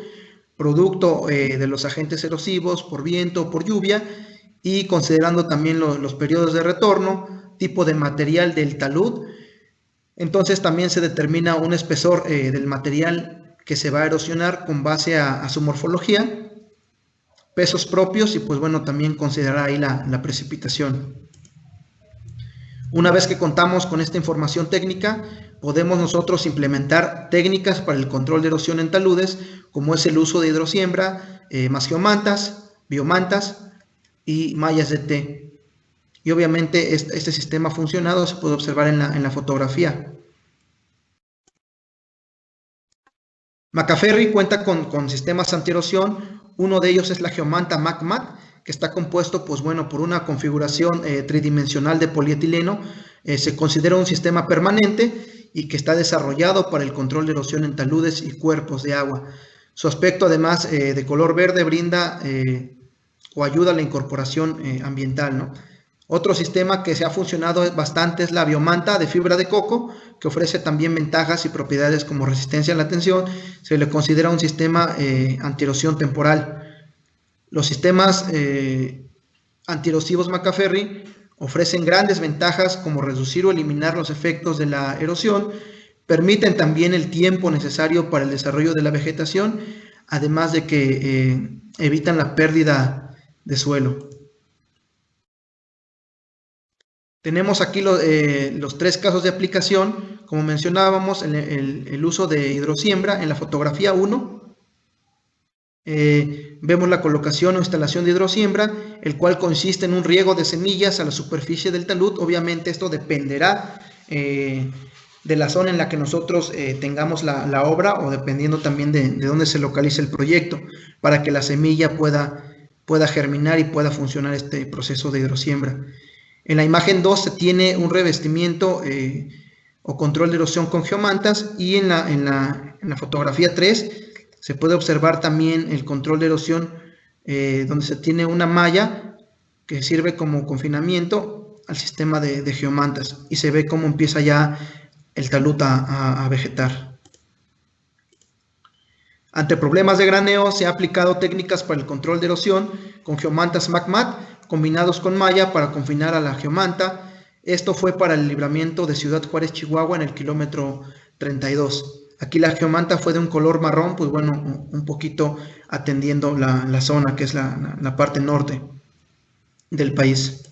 producto de los agentes erosivos, por viento, por lluvia, y considerando también los periodos de retorno, tipo de material del talud. Entonces también se determina un espesor del material que se va a erosionar con base a su morfología, pesos propios y pues bueno, también considerar ahí la precipitación. Una vez que contamos con esta información técnica, podemos nosotros implementar técnicas para el control de erosión en taludes, como es el uso de hidrosiembra, más geomantas, biomantas y mallas de té. Y obviamente este sistema funcionado se puede observar en la fotografía. Macaferri cuenta con sistemas antierosión. Uno de ellos es la geomanta MacMat, que está compuesto pues, bueno, por una configuración tridimensional de polietileno. Se considera un sistema permanente y que está desarrollado para el control de erosión en taludes y cuerpos de agua. Su aspecto, además de color verde, brinda o ayuda a la incorporación ambiental, ¿no? Otro sistema que se ha funcionado bastante es la biomanta de fibra de coco, que ofrece también ventajas y propiedades como resistencia a la tensión. Se le considera un sistema antierosión temporal. Los sistemas antierosivos Macaferri ofrecen grandes ventajas como reducir o eliminar los efectos de la erosión, permiten también el tiempo necesario para el desarrollo de la vegetación, además de que evitan la pérdida de suelo. Tenemos aquí los tres casos de aplicación. Como mencionábamos, el uso de hidrosiembra en la fotografía 1. Vemos la colocación o instalación de hidrosiembra, el cual consiste en un riego de semillas a la superficie del talud. Obviamente esto dependerá de la zona en la que nosotros tengamos la obra, o dependiendo también de dónde se localice el proyecto, para que la semilla pueda germinar y pueda funcionar este proceso de hidrosiembra. En la imagen 2 se tiene un revestimiento o control de erosión con geomantas, y en la fotografía 3 se puede observar también el control de erosión donde se tiene una malla que sirve como confinamiento al sistema de geomantas, y se ve cómo empieza ya el talud a vegetar. Ante problemas de graneo se ha aplicado técnicas para el control de erosión con geomantas MacMat combinados con malla para confinar a la geomanta. Esto fue para el libramiento de Ciudad Juárez, Chihuahua, en el kilómetro 32. Aquí la geomanta fue de un color marrón, pues bueno, un poquito atendiendo la zona que es la parte norte del país.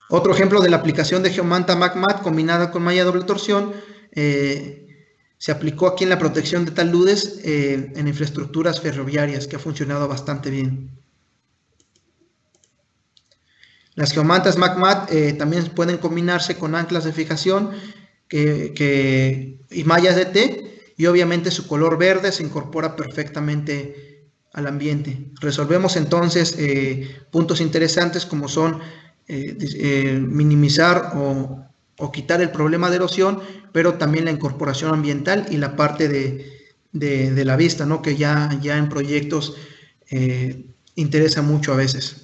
Otro ejemplo de la aplicación de geomanta MacMat combinada con malla doble torsión se aplicó aquí en la protección de taludes en infraestructuras ferroviarias, que ha funcionado bastante bien. Las geomantas MacMat también pueden combinarse con anclas de fijación y mallas de té, y obviamente su color verde se incorpora perfectamente al ambiente. Resolvemos entonces puntos interesantes como son minimizar o quitar el problema de erosión, pero también la incorporación ambiental y la parte de la vista, ¿no? Que ya en proyectos interesa mucho a veces.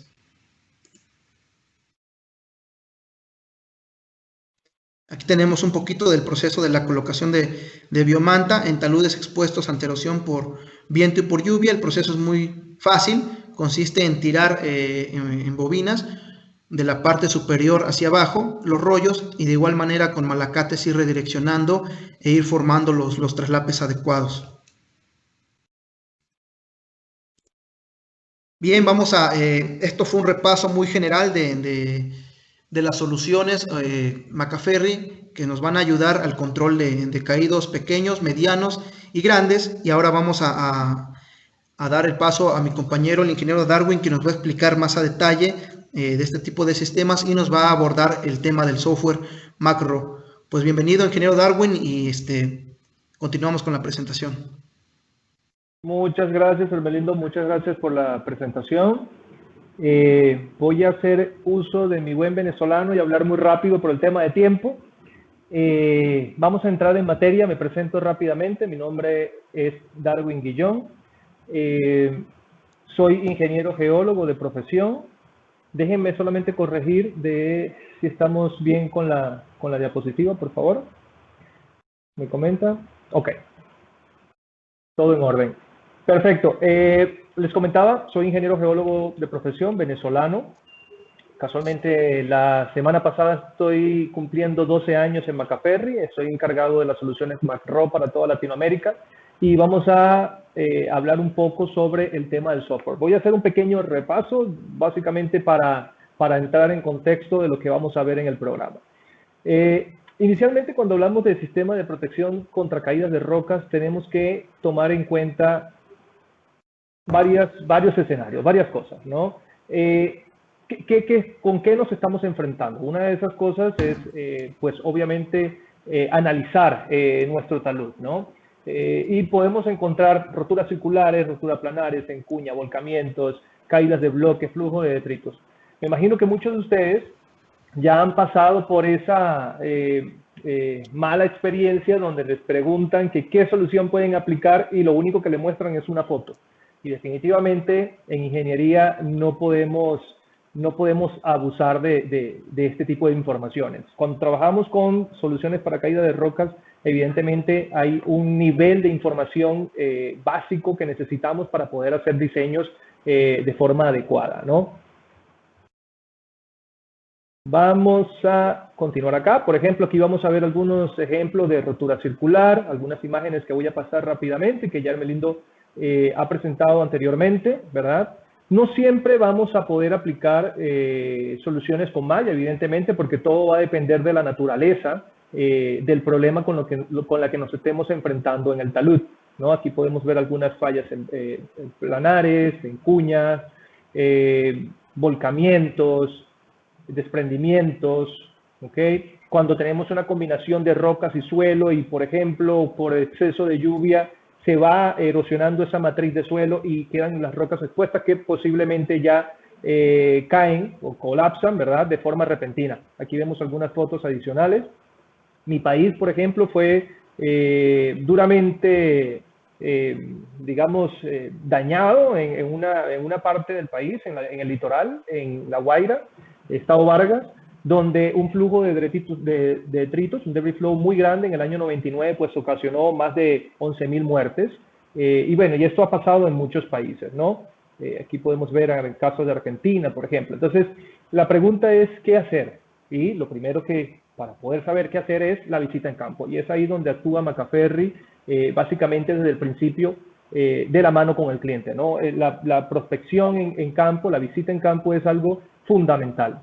Aquí tenemos un poquito del proceso de la colocación de biomanta en taludes expuestos ante erosión por viento y por lluvia. El proceso es muy fácil, consiste en tirar en bobinas de la parte superior hacia abajo los rollos, y de igual manera con malacates ir redireccionando e ir formando los traslapes adecuados. Bien, esto fue un repaso muy general de las soluciones Macaferri, que nos van a ayudar al control de caídos pequeños, medianos y grandes. Y ahora vamos a dar el paso a mi compañero, el ingeniero Darwin, que nos va a explicar más a detalle de este tipo de sistemas y nos va a abordar el tema del software macro. Pues bienvenido, ingeniero Darwin, y continuamos con la presentación. Muchas gracias, Hermelindo, muchas gracias por la presentación. Voy a hacer uso de mi buen venezolano y hablar muy rápido por el tema de tiempo. Vamos a entrar en materia, me presento rápidamente. Mi nombre es Darwin Guillón. Soy ingeniero geólogo de profesión. Déjenme solamente corregir si estamos bien con la diapositiva, por favor. ¿Me comenta? Ok. Todo en orden. Perfecto. Les comentaba, soy ingeniero geólogo de profesión, venezolano. Casualmente, la semana pasada estoy cumpliendo 12 años en Macaferri. Estoy encargado de las soluciones Macro para toda Latinoamérica. Y vamos a hablar un poco sobre el tema del software. Voy a hacer un pequeño repaso, básicamente para entrar en contexto de lo que vamos a ver en el programa. Inicialmente, cuando hablamos del sistema de protección contra caídas de rocas, tenemos que tomar en cuenta varios escenarios, varias cosas, ¿no? ¿Con qué nos estamos enfrentando? Una de esas cosas es, pues, obviamente, analizar nuestro talud, ¿no? Y podemos encontrar roturas circulares, roturas planares, encuña, volcamientos, caídas de bloques, flujo de detritos. Me imagino que muchos de ustedes ya han pasado por esa mala experiencia donde les preguntan que qué solución pueden aplicar y lo único que le muestran es una foto. Y definitivamente en ingeniería no podemos abusar de este tipo de informaciones. Cuando trabajamos con soluciones para caída de rocas, evidentemente hay un nivel de información básico que necesitamos para poder hacer diseños de forma adecuada, ¿no? Vamos a continuar acá. Por ejemplo, aquí vamos a ver algunos ejemplos de rotura circular, algunas imágenes que voy a pasar rápidamente, que ya Hermelindo ha presentado anteriormente, ¿verdad? No siempre vamos a poder aplicar soluciones con malla, evidentemente, porque todo va a depender de la naturaleza del problema con la que nos estemos enfrentando en el talud, ¿no? Aquí podemos ver algunas fallas en planares, en cuñas, volcamientos, desprendimientos, ¿ok? Cuando tenemos una combinación de rocas y suelo y, por ejemplo, por exceso de lluvia, se va erosionando esa matriz de suelo y quedan las rocas expuestas que posiblemente ya caen o colapsan, ¿verdad? De forma repentina. Aquí vemos algunas fotos adicionales. Mi país, por ejemplo, fue duramente, digamos, dañado en una parte del país, en el litoral, en La Guaira, Estado Vargas, donde un flujo de detritos, un debris flow muy grande en el año 99, pues ocasionó más de 11.000 muertes. Y bueno, y esto ha pasado en muchos países, ¿no? Aquí podemos ver el caso de Argentina, por ejemplo. Entonces, la pregunta es, ¿qué hacer? Y lo primero que, para poder saber qué hacer, es la visita en campo. Y es ahí donde actúa Macaferri, básicamente desde el principio, de la mano con el cliente, ¿no? La prospección en campo, la visita en campo es algo fundamental.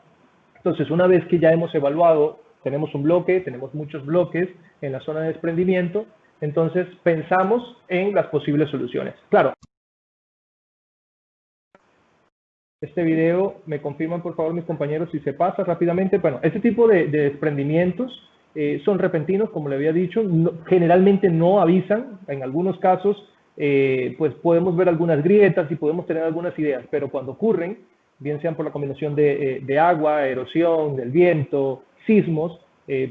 Entonces, una vez que ya hemos evaluado, tenemos un bloque, tenemos muchos bloques en la zona de desprendimiento, entonces pensamos en las posibles soluciones. Claro. Este video, me confirman por favor mis compañeros si se pasa rápidamente. Bueno, este tipo de desprendimientos son repentinos, como le había dicho, generalmente no avisan. En algunos casos, pues podemos ver algunas grietas y podemos tener algunas ideas, pero cuando ocurren, bien sean por la combinación de agua, erosión, del viento, sismos,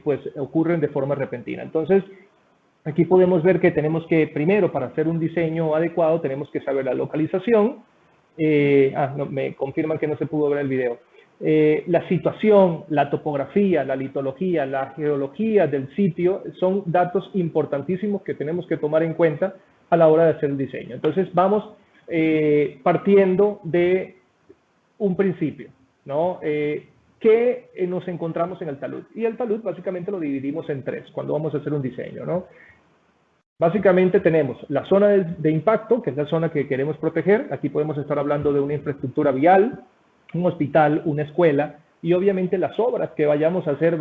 pues ocurren de forma repentina. Entonces, aquí podemos ver que tenemos que, primero, para hacer un diseño adecuado, tenemos que saber la localización. No, me confirman que no se pudo ver el video. La situación, la topografía, la litología, la geología del sitio son datos importantísimos que tenemos que tomar en cuenta a la hora de hacer el diseño. Entonces, vamos partiendo de un principio, ¿no? ¿Qué nos encontramos en el talud? Y el talud básicamente lo dividimos en tres cuando vamos a hacer un diseño, ¿no? Básicamente tenemos la zona de impacto, que es la zona que queremos proteger. Aquí podemos estar hablando de una infraestructura vial, un hospital, una escuela, y obviamente las obras que vayamos a hacer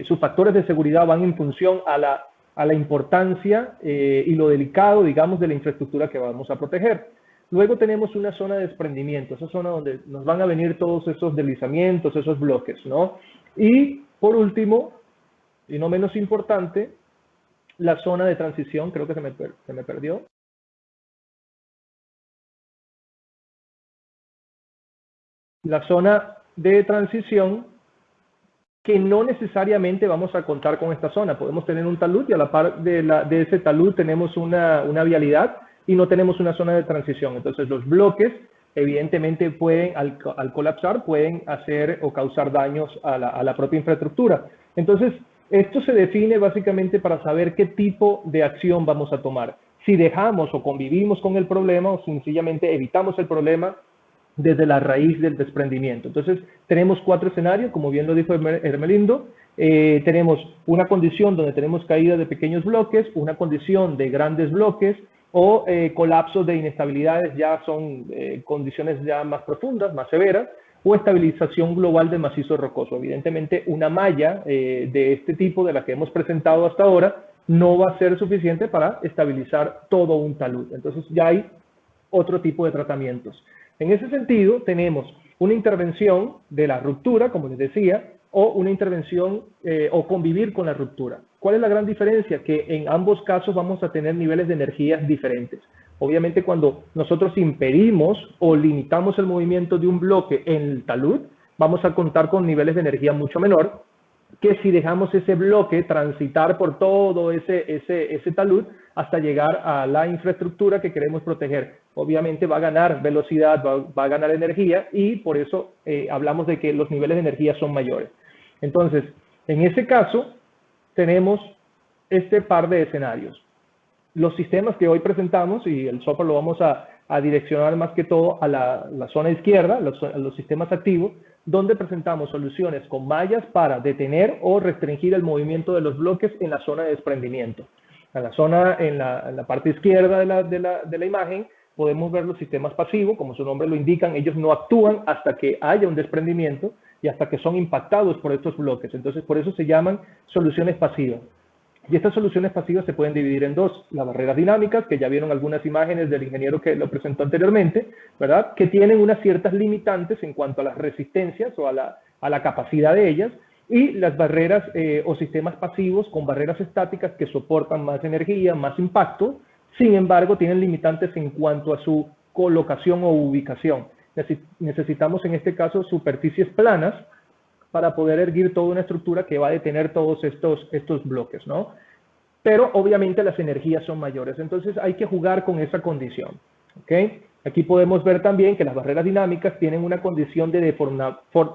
sus factores de seguridad van en función a la importancia y lo delicado, digamos, de la infraestructura que vamos a proteger. Luego tenemos una zona de desprendimiento, esa zona donde nos van a venir todos esos deslizamientos, esos bloques, ¿no? Y por último, y no menos importante, la zona de transición, creo que se me perdió. La zona de transición, que no necesariamente vamos a contar con esta zona. Podemos tener un talud y a la par de ese talud tenemos una vialidad y no tenemos una zona de transición. Entonces los bloques evidentemente pueden, al colapsar, pueden hacer o causar daños a la propia infraestructura. Entonces esto se define básicamente para saber qué tipo de acción vamos a tomar. si dejamos o convivimos con el problema o sencillamente evitamos el problema desde la raíz del desprendimiento. Entonces, tenemos 4 escenarios, como bien lo dijo Hermelindo. Tenemos una condición donde tenemos caída de pequeños bloques, una condición de grandes bloques, o colapsos de inestabilidades, ya son condiciones ya más profundas, más severas, o estabilización global del macizo rocoso. Evidentemente, una malla de este tipo, de la que hemos presentado hasta ahora, no va a ser suficiente para estabilizar todo un talud. Entonces, ya hay otro tipo de tratamientos. En ese sentido, tenemos una intervención de la ruptura, como les decía, o una intervención o convivir con la ruptura. ¿Cuál es la gran diferencia? Que en ambos casos vamos a tener niveles de energías diferentes. Obviamente, cuando nosotros impedimos o limitamos el movimiento de un bloque en el talud, vamos a contar con niveles de energía mucho menor que si dejamos ese bloque transitar por todo ese talud hasta llegar a la infraestructura que queremos proteger. Obviamente va a ganar velocidad, va a ganar energía, y por eso hablamos de que los niveles de energía son mayores. Entonces, en ese caso, tenemos este par de escenarios. Los sistemas que hoy presentamos, y el software lo vamos a direccionar más que todo a la zona izquierda, los sistemas activos, donde presentamos soluciones con mallas para detener o restringir el movimiento de los bloques en la zona de desprendimiento. En la parte izquierda de la imagen podemos ver los sistemas pasivos, como su nombre lo indican, ellos no actúan hasta que haya un desprendimiento y hasta que son impactados por estos bloques. Entonces, por eso se llaman soluciones pasivas. Y estas soluciones pasivas se pueden dividir en dos: las barreras dinámicas, que ya vieron algunas imágenes del ingeniero que lo presentó anteriormente, ¿verdad?, que tienen unas ciertas limitantes en cuanto a las resistencias o a la capacidad de ellas, y las barreras o sistemas pasivos con barreras estáticas que soportan más energía, más impacto, sin embargo tienen limitantes en cuanto a su colocación o ubicación. Necesitamos en este caso superficies planas para poder erguir toda una estructura que va a detener todos estos bloques, ¿no? Pero obviamente las energías son mayores, entonces hay que jugar con esa condición, ¿ok? Aquí podemos ver también que las barreras dinámicas tienen una condición de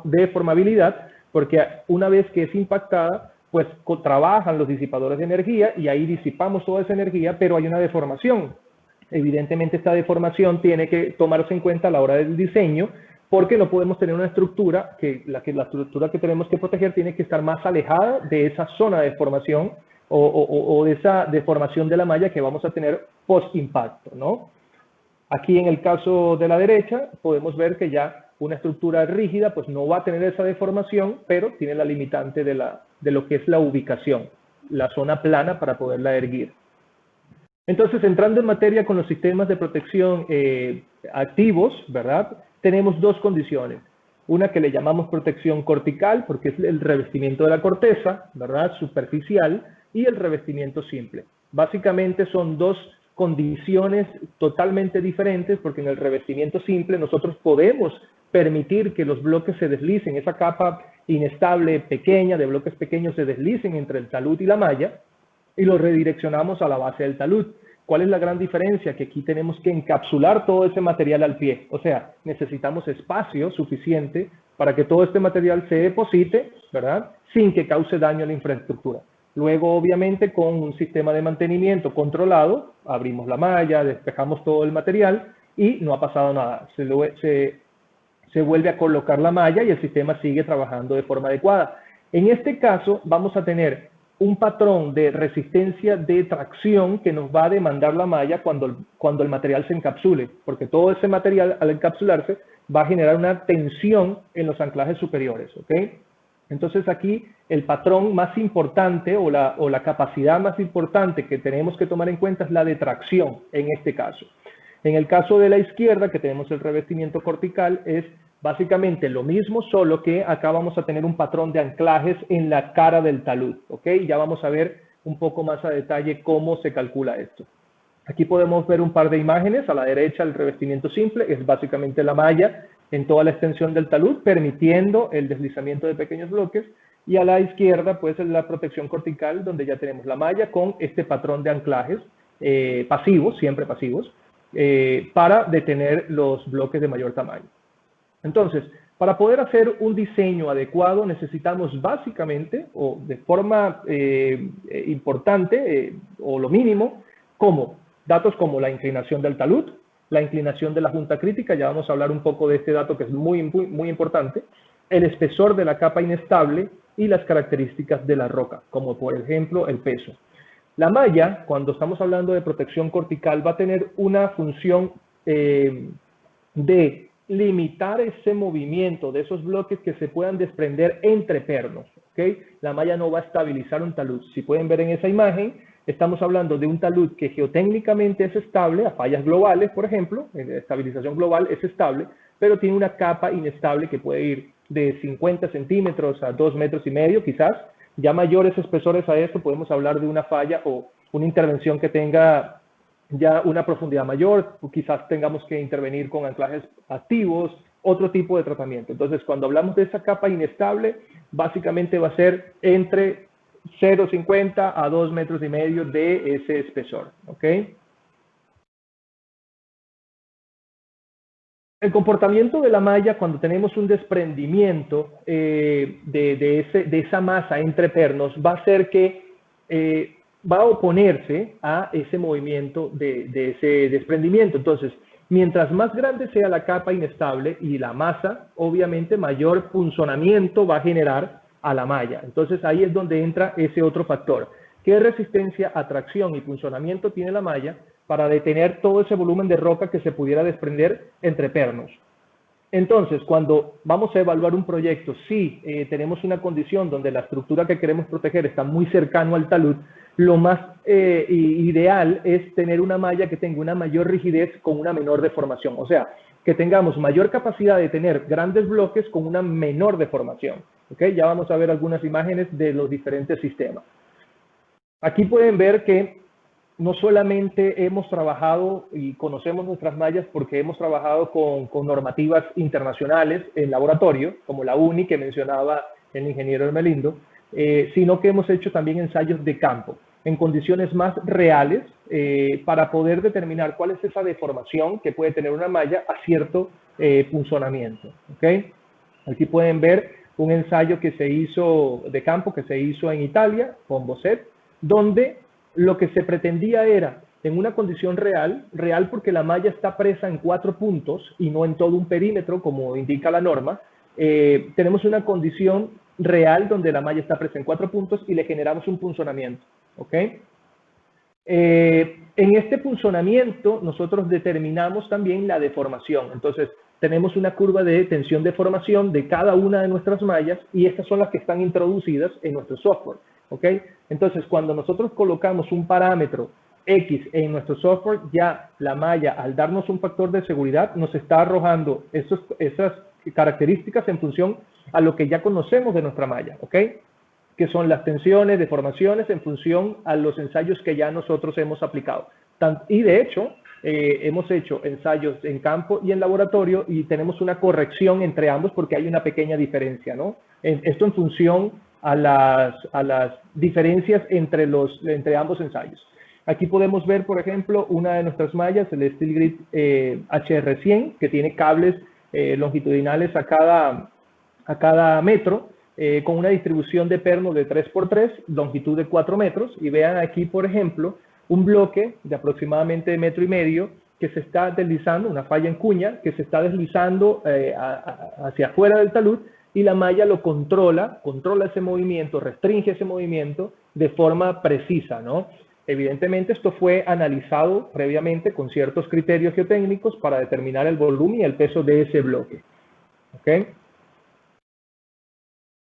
deformabilidad, porque una vez que es impactada, pues trabajan los disipadores de energía y ahí disipamos toda esa energía, pero hay una deformación. Evidentemente esta deformación tiene que tomarse en cuenta a la hora del diseño, porque no podemos tener una estructura la estructura que tenemos que proteger tiene que estar más alejada de esa zona de deformación o de esa deformación de la malla que vamos a tener post-impacto, ¿no? Aquí en el caso de la derecha podemos ver que ya una estructura rígida pues no va a tener esa deformación, pero tiene la limitante de lo que es la ubicación, la zona plana para poderla erguir. Entonces, entrando en materia con los sistemas de protección activos, ¿verdad?, tenemos dos condiciones. Una que le llamamos protección cortical, porque es el revestimiento de la corteza, ¿verdad?, superficial, y el revestimiento simple. Básicamente son dos condiciones totalmente diferentes, porque en el revestimiento simple nosotros podemos permitir que los bloques se deslicen, esa capa inestable pequeña de bloques pequeños se deslicen entre el talud y la malla, y los redireccionamos a la base del talud. ¿Cuál es la gran diferencia? Que aquí tenemos que encapsular todo ese material al pie. O sea, necesitamos espacio suficiente para que todo este material se deposite, ¿verdad?, sin que cause daño a la infraestructura. Luego, obviamente, con un sistema de mantenimiento controlado, abrimos la malla, despejamos todo el material y no ha pasado nada. Se vuelve a colocar la malla y el sistema sigue trabajando de forma adecuada. En este caso, vamos a tener un patrón de resistencia de tracción que nos va a demandar la malla cuando el material se encapsule, porque todo ese material al encapsularse va a generar una tensión en los anclajes superiores, ¿ok? Entonces aquí el patrón más importante o la capacidad más importante que tenemos que tomar en cuenta es la de tracción en este caso. En el caso de la izquierda, que tenemos el revestimiento cortical, es básicamente lo mismo, solo que acá vamos a tener un patrón de anclajes en la cara del talud, ¿ok? Ya vamos a ver un poco más a detalle cómo se calcula esto. Aquí podemos ver un par de imágenes. A la derecha el revestimiento simple, es básicamente la malla en toda la extensión del talud, permitiendo el deslizamiento de pequeños bloques. Y a la izquierda, pues, es la protección cortical, donde ya tenemos la malla con este patrón de anclajes pasivos, siempre pasivos, para detener los bloques de mayor tamaño. Entonces, para poder hacer un diseño adecuado necesitamos básicamente, o de forma importante, o lo mínimo, como Datos como la inclinación del talud, la inclinación de la junta crítica, ya vamos a hablar un poco de este dato que es muy importante, el espesor de la capa inestable y las características de la roca, como por ejemplo el peso. La malla, cuando estamos hablando de protección cortical, va a tener una función de limitar ese movimiento de esos bloques que se puedan desprender entre pernos. ¿Okay? La malla no va a estabilizar un talud. Si pueden ver en esa imagen, estamos hablando de un talud que geotécnicamente es estable, a fallas globales, por ejemplo, en estabilización global es estable, pero tiene una capa inestable que puede ir de 50 centímetros a 2,5 metros, quizás. Ya mayores espesores a esto, podemos hablar de una falla o una intervención que tenga ya una profundidad mayor, o quizás tengamos que intervenir con anclajes activos, otro tipo de tratamiento. Entonces, cuando hablamos de esa capa inestable, básicamente va a ser entre 0,50 a 2,5 metros de ese espesor. ¿Ok? El comportamiento de la malla cuando tenemos un desprendimiento de esa masa entre pernos va a ser que va a oponerse a ese movimiento de ese desprendimiento. Entonces, mientras más grande sea la capa inestable y la masa, obviamente mayor punzonamiento va a generar a la malla. Entonces, ahí es donde entra ese otro factor. ¿Qué resistencia, atracción y punzonamiento tiene la malla para detener todo ese volumen de roca que se pudiera desprender entre pernos? Entonces, cuando vamos a evaluar un proyecto, si tenemos una condición donde la estructura que queremos proteger está muy cercano al talud, lo más ideal es tener una malla que tenga una mayor rigidez con una menor deformación. O sea, que tengamos mayor capacidad de tener grandes bloques con una menor deformación. ¿Okay? Ya vamos a ver algunas imágenes de los diferentes sistemas. Aquí pueden ver que no solamente hemos trabajado y conocemos nuestras mallas porque hemos trabajado con normativas internacionales en laboratorio, como la UNI que mencionaba el ingeniero Hermelindo, sino que hemos hecho también ensayos de campo, en condiciones más reales, para poder determinar cuál es esa deformación que puede tener una malla a cierto punzonamiento. ¿Okay? Aquí pueden ver un ensayo que se hizo de campo, que se hizo en Italia, con Bosset, donde lo que se pretendía era, en una condición real porque la malla está presa en 4 puntos y no en todo un perímetro, como indica la norma, tenemos una condición real donde la malla está presa en 4 puntos y le generamos un punzonamiento. ¿Ok? En este punzonamiento nosotros determinamos también la deformación. Entonces, tenemos una curva de tensión-deformación de cada una de nuestras mallas y estas son las que están introducidas en nuestro software. ¿Ok? Entonces, cuando nosotros colocamos un parámetro X en nuestro software, ya la malla, al darnos un factor de seguridad, nos está arrojando esas características en función a lo que ya conocemos de nuestra malla. ¿Ok? Que son las tensiones, deformaciones en función a los ensayos que ya nosotros hemos aplicado. Y de hecho, hemos hecho ensayos en campo y en laboratorio y tenemos una corrección entre ambos porque hay una pequeña diferencia, ¿no? Esto en función a las diferencias entre ambos ensayos. Aquí podemos ver, por ejemplo, una de nuestras mallas, el Steel Grid HR100, que tiene cables longitudinales a cada metro, con una distribución de perno de 3×3, longitud de 4 metros. Y vean aquí, por ejemplo, un bloque de aproximadamente 1,5 metros que se está deslizando, una falla en cuña, que se está deslizando hacia afuera del talud, y la malla lo controla ese movimiento, restringe ese movimiento de forma precisa, ¿no? Evidentemente esto fue analizado previamente con ciertos criterios geotécnicos para determinar el volumen y el peso de ese bloque. ¿Ok?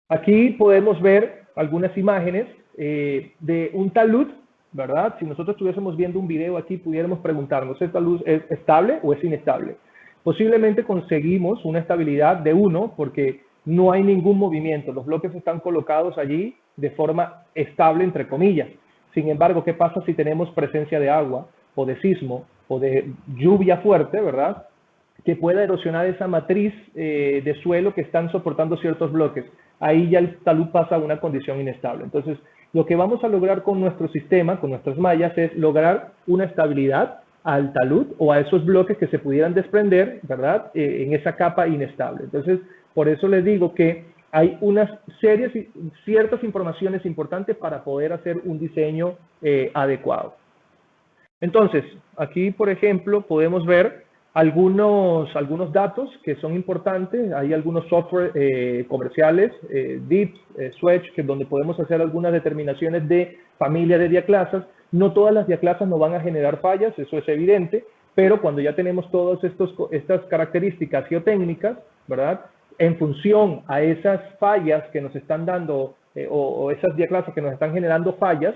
Aquí podemos ver algunas imágenes de un talud, ¿verdad? Si nosotros estuviésemos viendo un video aquí, pudiéramos preguntarnos, ¿este talud es estable o es inestable? Posiblemente conseguimos una estabilidad de 1 porque no hay ningún movimiento. Los bloques están colocados allí de forma estable, entre comillas. Sin embargo, ¿qué pasa si tenemos presencia de agua o de sismo o de lluvia fuerte, ¿verdad? Que pueda erosionar esa matriz de suelo que están soportando ciertos bloques. Ahí ya el talud pasa a una condición inestable. Entonces, lo que vamos a lograr con nuestro sistema, con nuestras mallas, es lograr una estabilidad al talud o a esos bloques que se pudieran desprender, ¿verdad? En esa capa inestable. Entonces, por eso les digo que hay ciertas informaciones importantes para poder hacer un diseño adecuado. Entonces, aquí, por ejemplo, podemos ver algunos datos que son importantes. Hay algunos software comerciales, DIPS, Switch, que donde podemos hacer algunas determinaciones de familia de diaclasas. No todas las diaclasas nos van a generar fallas, eso es evidente, pero cuando ya tenemos todas estas características geotécnicas, ¿verdad? En función a esas fallas que nos están dando o esas diaclasas que nos están generando fallas,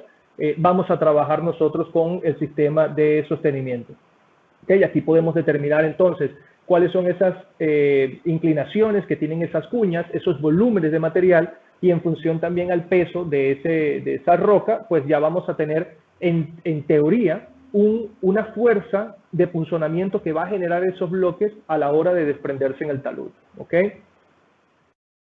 vamos a trabajar nosotros con el sistema de sostenimiento. ¿Okay? Aquí podemos determinar entonces cuáles son esas inclinaciones que tienen esas cuñas, esos volúmenes de material, y en función también al peso de esa roca, pues ya vamos a tener en teoría una fuerza de punzonamiento que va a generar esos bloques a la hora de desprenderse en el talud. ¿Okay?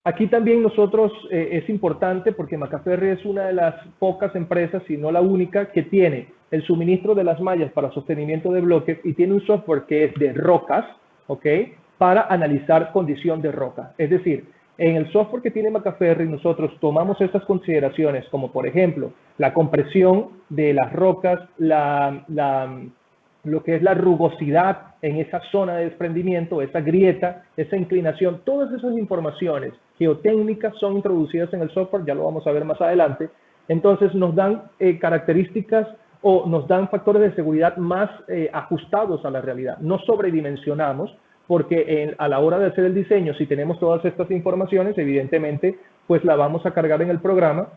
Aquí también nosotros es importante porque Macaferri es una de las pocas empresas, si no la única, que tiene el suministro de las mallas para sostenimiento de bloques y tiene un software que es de rocas, ¿ok? Para analizar condición de roca. Es decir, en el software que tiene Macaferri nosotros tomamos estas consideraciones como por ejemplo la compresión de las rocas, lo que es la rugosidad en esa zona de desprendimiento, esa grieta, esa inclinación, todas esas informaciones geotécnicas son introducidas en el software, ya lo vamos a ver más adelante. Entonces nos dan características o nos dan factores de seguridad más ajustados a la realidad. No sobredimensionamos, porque a la hora de hacer el diseño, si tenemos todas estas informaciones, evidentemente, pues la vamos a cargar en el programa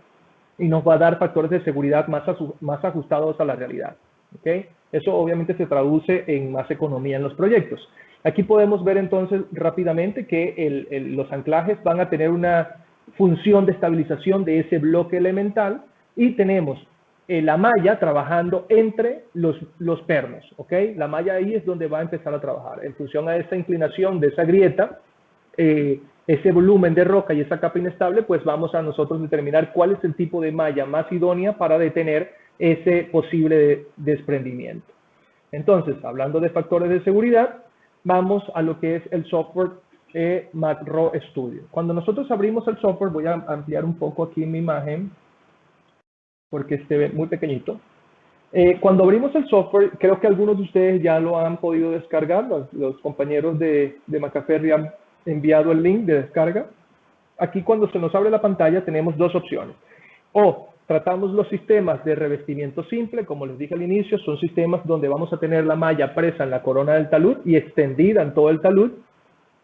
y nos va a dar factores de seguridad más ajustados a la realidad. ¿Okay? Eso obviamente se traduce en más economía en los proyectos. Aquí podemos ver entonces rápidamente que los anclajes van a tener una función de estabilización de ese bloque elemental y tenemos la malla trabajando entre los pernos. ¿Okay? La malla ahí es donde va a empezar a trabajar. En función a esa inclinación de esa grieta, ese volumen de roca y esa capa inestable, pues vamos a nosotros determinar cuál es el tipo de malla más idónea para detener ese posible desprendimiento. Entonces, hablando de factores de seguridad, vamos a lo que es el software MacRo Studio. Cuando nosotros abrimos el software, voy a ampliar un poco aquí mi imagen, porque se ve muy pequeñito. Cuando abrimos el software, creo que algunos de ustedes ya lo han podido descargar, los compañeros de Macaferri han enviado el link de descarga. Aquí cuando se nos abre la pantalla tenemos dos opciones. O tratamos los sistemas de revestimiento simple, como les dije al inicio, son sistemas donde vamos a tener la malla presa en la corona del talud y extendida en todo el talud,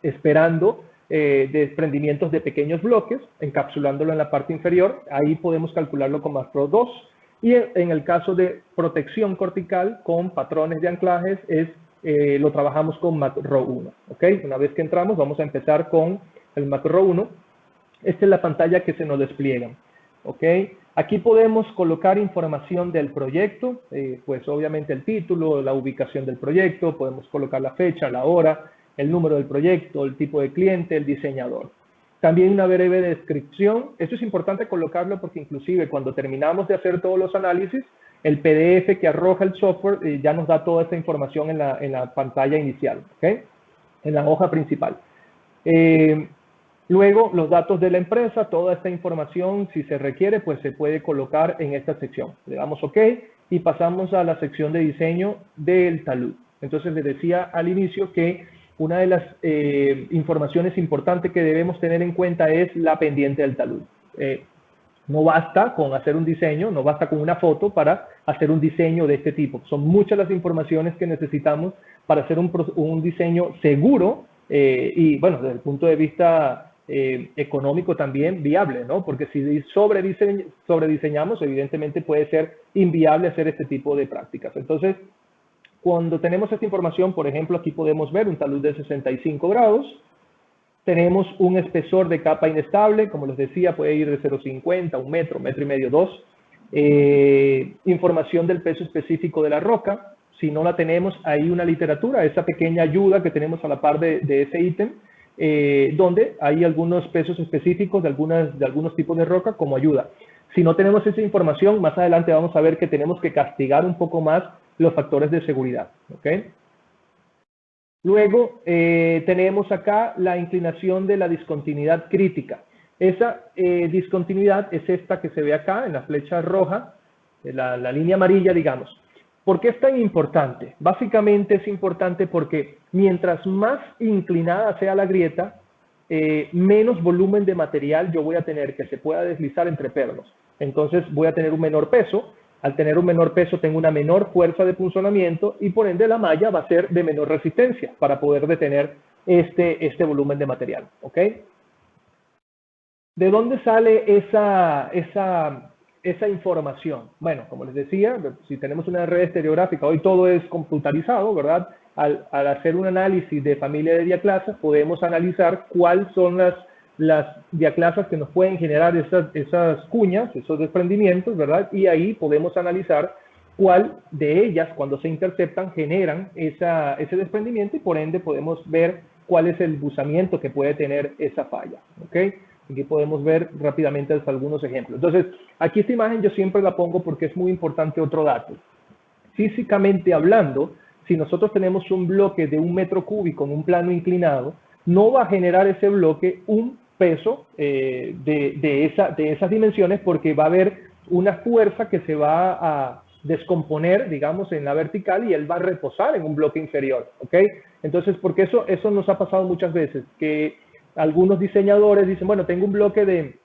esperando desprendimientos de pequeños bloques, encapsulándolo en la parte inferior. Ahí podemos calcularlo con MacRo 2. Y en el caso de protección cortical con patrones de anclajes, lo trabajamos con MacRo 1. ¿Okay? Una vez que entramos, vamos a empezar con el MacRo 1. Esta es la pantalla que se nos despliega. ¿Okay? Aquí podemos colocar información del proyecto, pues obviamente el título, la ubicación del proyecto, podemos colocar la fecha, la hora, el número del proyecto, el tipo de cliente, el diseñador. También una breve descripción. Esto es importante colocarlo porque inclusive cuando terminamos de hacer todos los análisis, el PDF que arroja el software ya nos da toda esta información en la pantalla inicial, ¿okay? En la hoja principal. Luego, los datos de la empresa, toda esta información, si se requiere, pues se puede colocar en esta sección. Le damos OK y pasamos a la sección de diseño del talud. Entonces, les decía al inicio que una de las informaciones importantes que debemos tener en cuenta es la pendiente del talud. No basta con hacer un diseño, no basta con una foto para hacer un diseño de este tipo. Son muchas las informaciones que necesitamos para hacer un diseño seguro y, bueno, desde el punto de vista económico también viable, ¿no? Porque si sobrediseñamos, evidentemente puede ser inviable hacer este tipo de prácticas. Entonces, cuando tenemos esta información, por ejemplo, aquí podemos ver un talud de 65 grados. Tenemos un espesor de capa inestable, como les decía, puede ir de 0,50, 1 metro, 1,5 metros, 2. Información del peso específico de la roca. Si no la tenemos, hay una literatura, esa pequeña ayuda que tenemos a la par de ese ítem, donde hay algunos pesos específicos de algunos tipos de roca como ayuda. Si no tenemos esa información, más adelante vamos a ver que tenemos que castigar un poco más los factores de seguridad. ¿Okay? Luego tenemos acá la inclinación de la discontinuidad crítica. Esa discontinuidad es esta que se ve acá en la flecha roja, la línea amarilla, digamos. ¿Por qué es tan importante? Básicamente es importante porque mientras más inclinada sea la grieta, menos volumen de material yo voy a tener que se pueda deslizar entre pernos. Entonces voy a tener un menor peso. Al tener un menor peso tengo una menor fuerza de punzonamiento y por ende la malla va a ser de menor resistencia para poder detener este volumen de material. ¿Ok? ¿De dónde sale esa información? Bueno, como les decía, si tenemos una red estereográfica, hoy todo es computarizado, ¿verdad? Al hacer un análisis de familia de diaclasas, podemos analizar cuáles son las diaclasas que nos pueden generar esas cuñas, esos desprendimientos, ¿verdad? Y ahí podemos analizar cuál de ellas, cuando se interceptan, generan ese desprendimiento y por ende podemos ver cuál es el buzamiento que puede tener esa falla, ¿ok? Aquí podemos ver rápidamente algunos ejemplos. Entonces, aquí esta imagen yo siempre la pongo porque es muy importante otro dato. Físicamente hablando, si nosotros tenemos un bloque de 1 metro cúbico en un plano inclinado, no va a generar ese bloque un peso de esas dimensiones porque va a haber una fuerza que se va a descomponer, digamos, en la vertical y él va a reposar en un bloque inferior, ¿ok? Entonces, porque eso nos ha pasado muchas veces, que algunos diseñadores dicen, bueno, tengo un bloque de,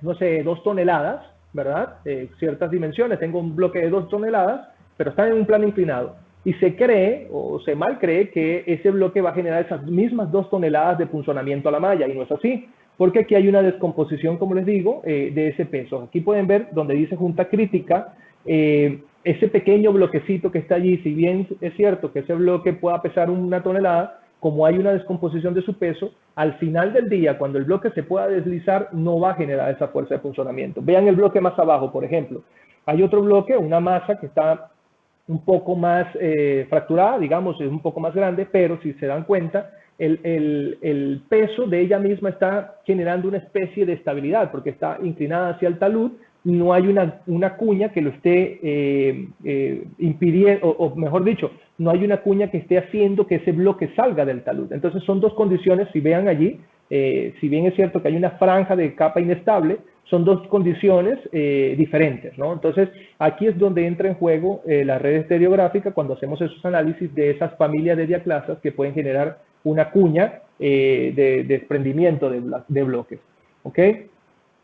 no sé, 2 toneladas, ¿verdad? Ciertas dimensiones, tengo un bloque de 2 toneladas, pero está en un plano inclinado. Y se cree, o se mal cree, que ese bloque va a generar esas mismas 2 toneladas de punzonamiento a la malla, y no es así, porque aquí hay una descomposición, como les digo, de ese peso. Aquí pueden ver donde dice junta crítica, ese pequeño bloquecito que está allí, si bien es cierto que ese bloque pueda pesar 1 tonelada, como hay una descomposición de su peso, al final del día, cuando el bloque se pueda deslizar, no va a generar esa fuerza de punzonamiento. Vean el bloque más abajo, por ejemplo. Hay otro bloque, una masa que está un poco más fracturada, digamos, es un poco más grande, pero si se dan cuenta, el peso de ella misma está generando una especie de estabilidad, porque está inclinada hacia el talud, no hay una cuña que lo esté impidiendo, o mejor dicho, no hay una cuña que esté haciendo que ese bloque salga del talud. Entonces son dos condiciones, si vean allí, si bien es cierto que hay una franja de capa inestable, son dos condiciones diferentes, ¿no? Entonces aquí es donde entra en juego la red estereográfica cuando hacemos esos análisis de esas familias de diaclasas que pueden generar una cuña de desprendimiento de bloques, ¿ok?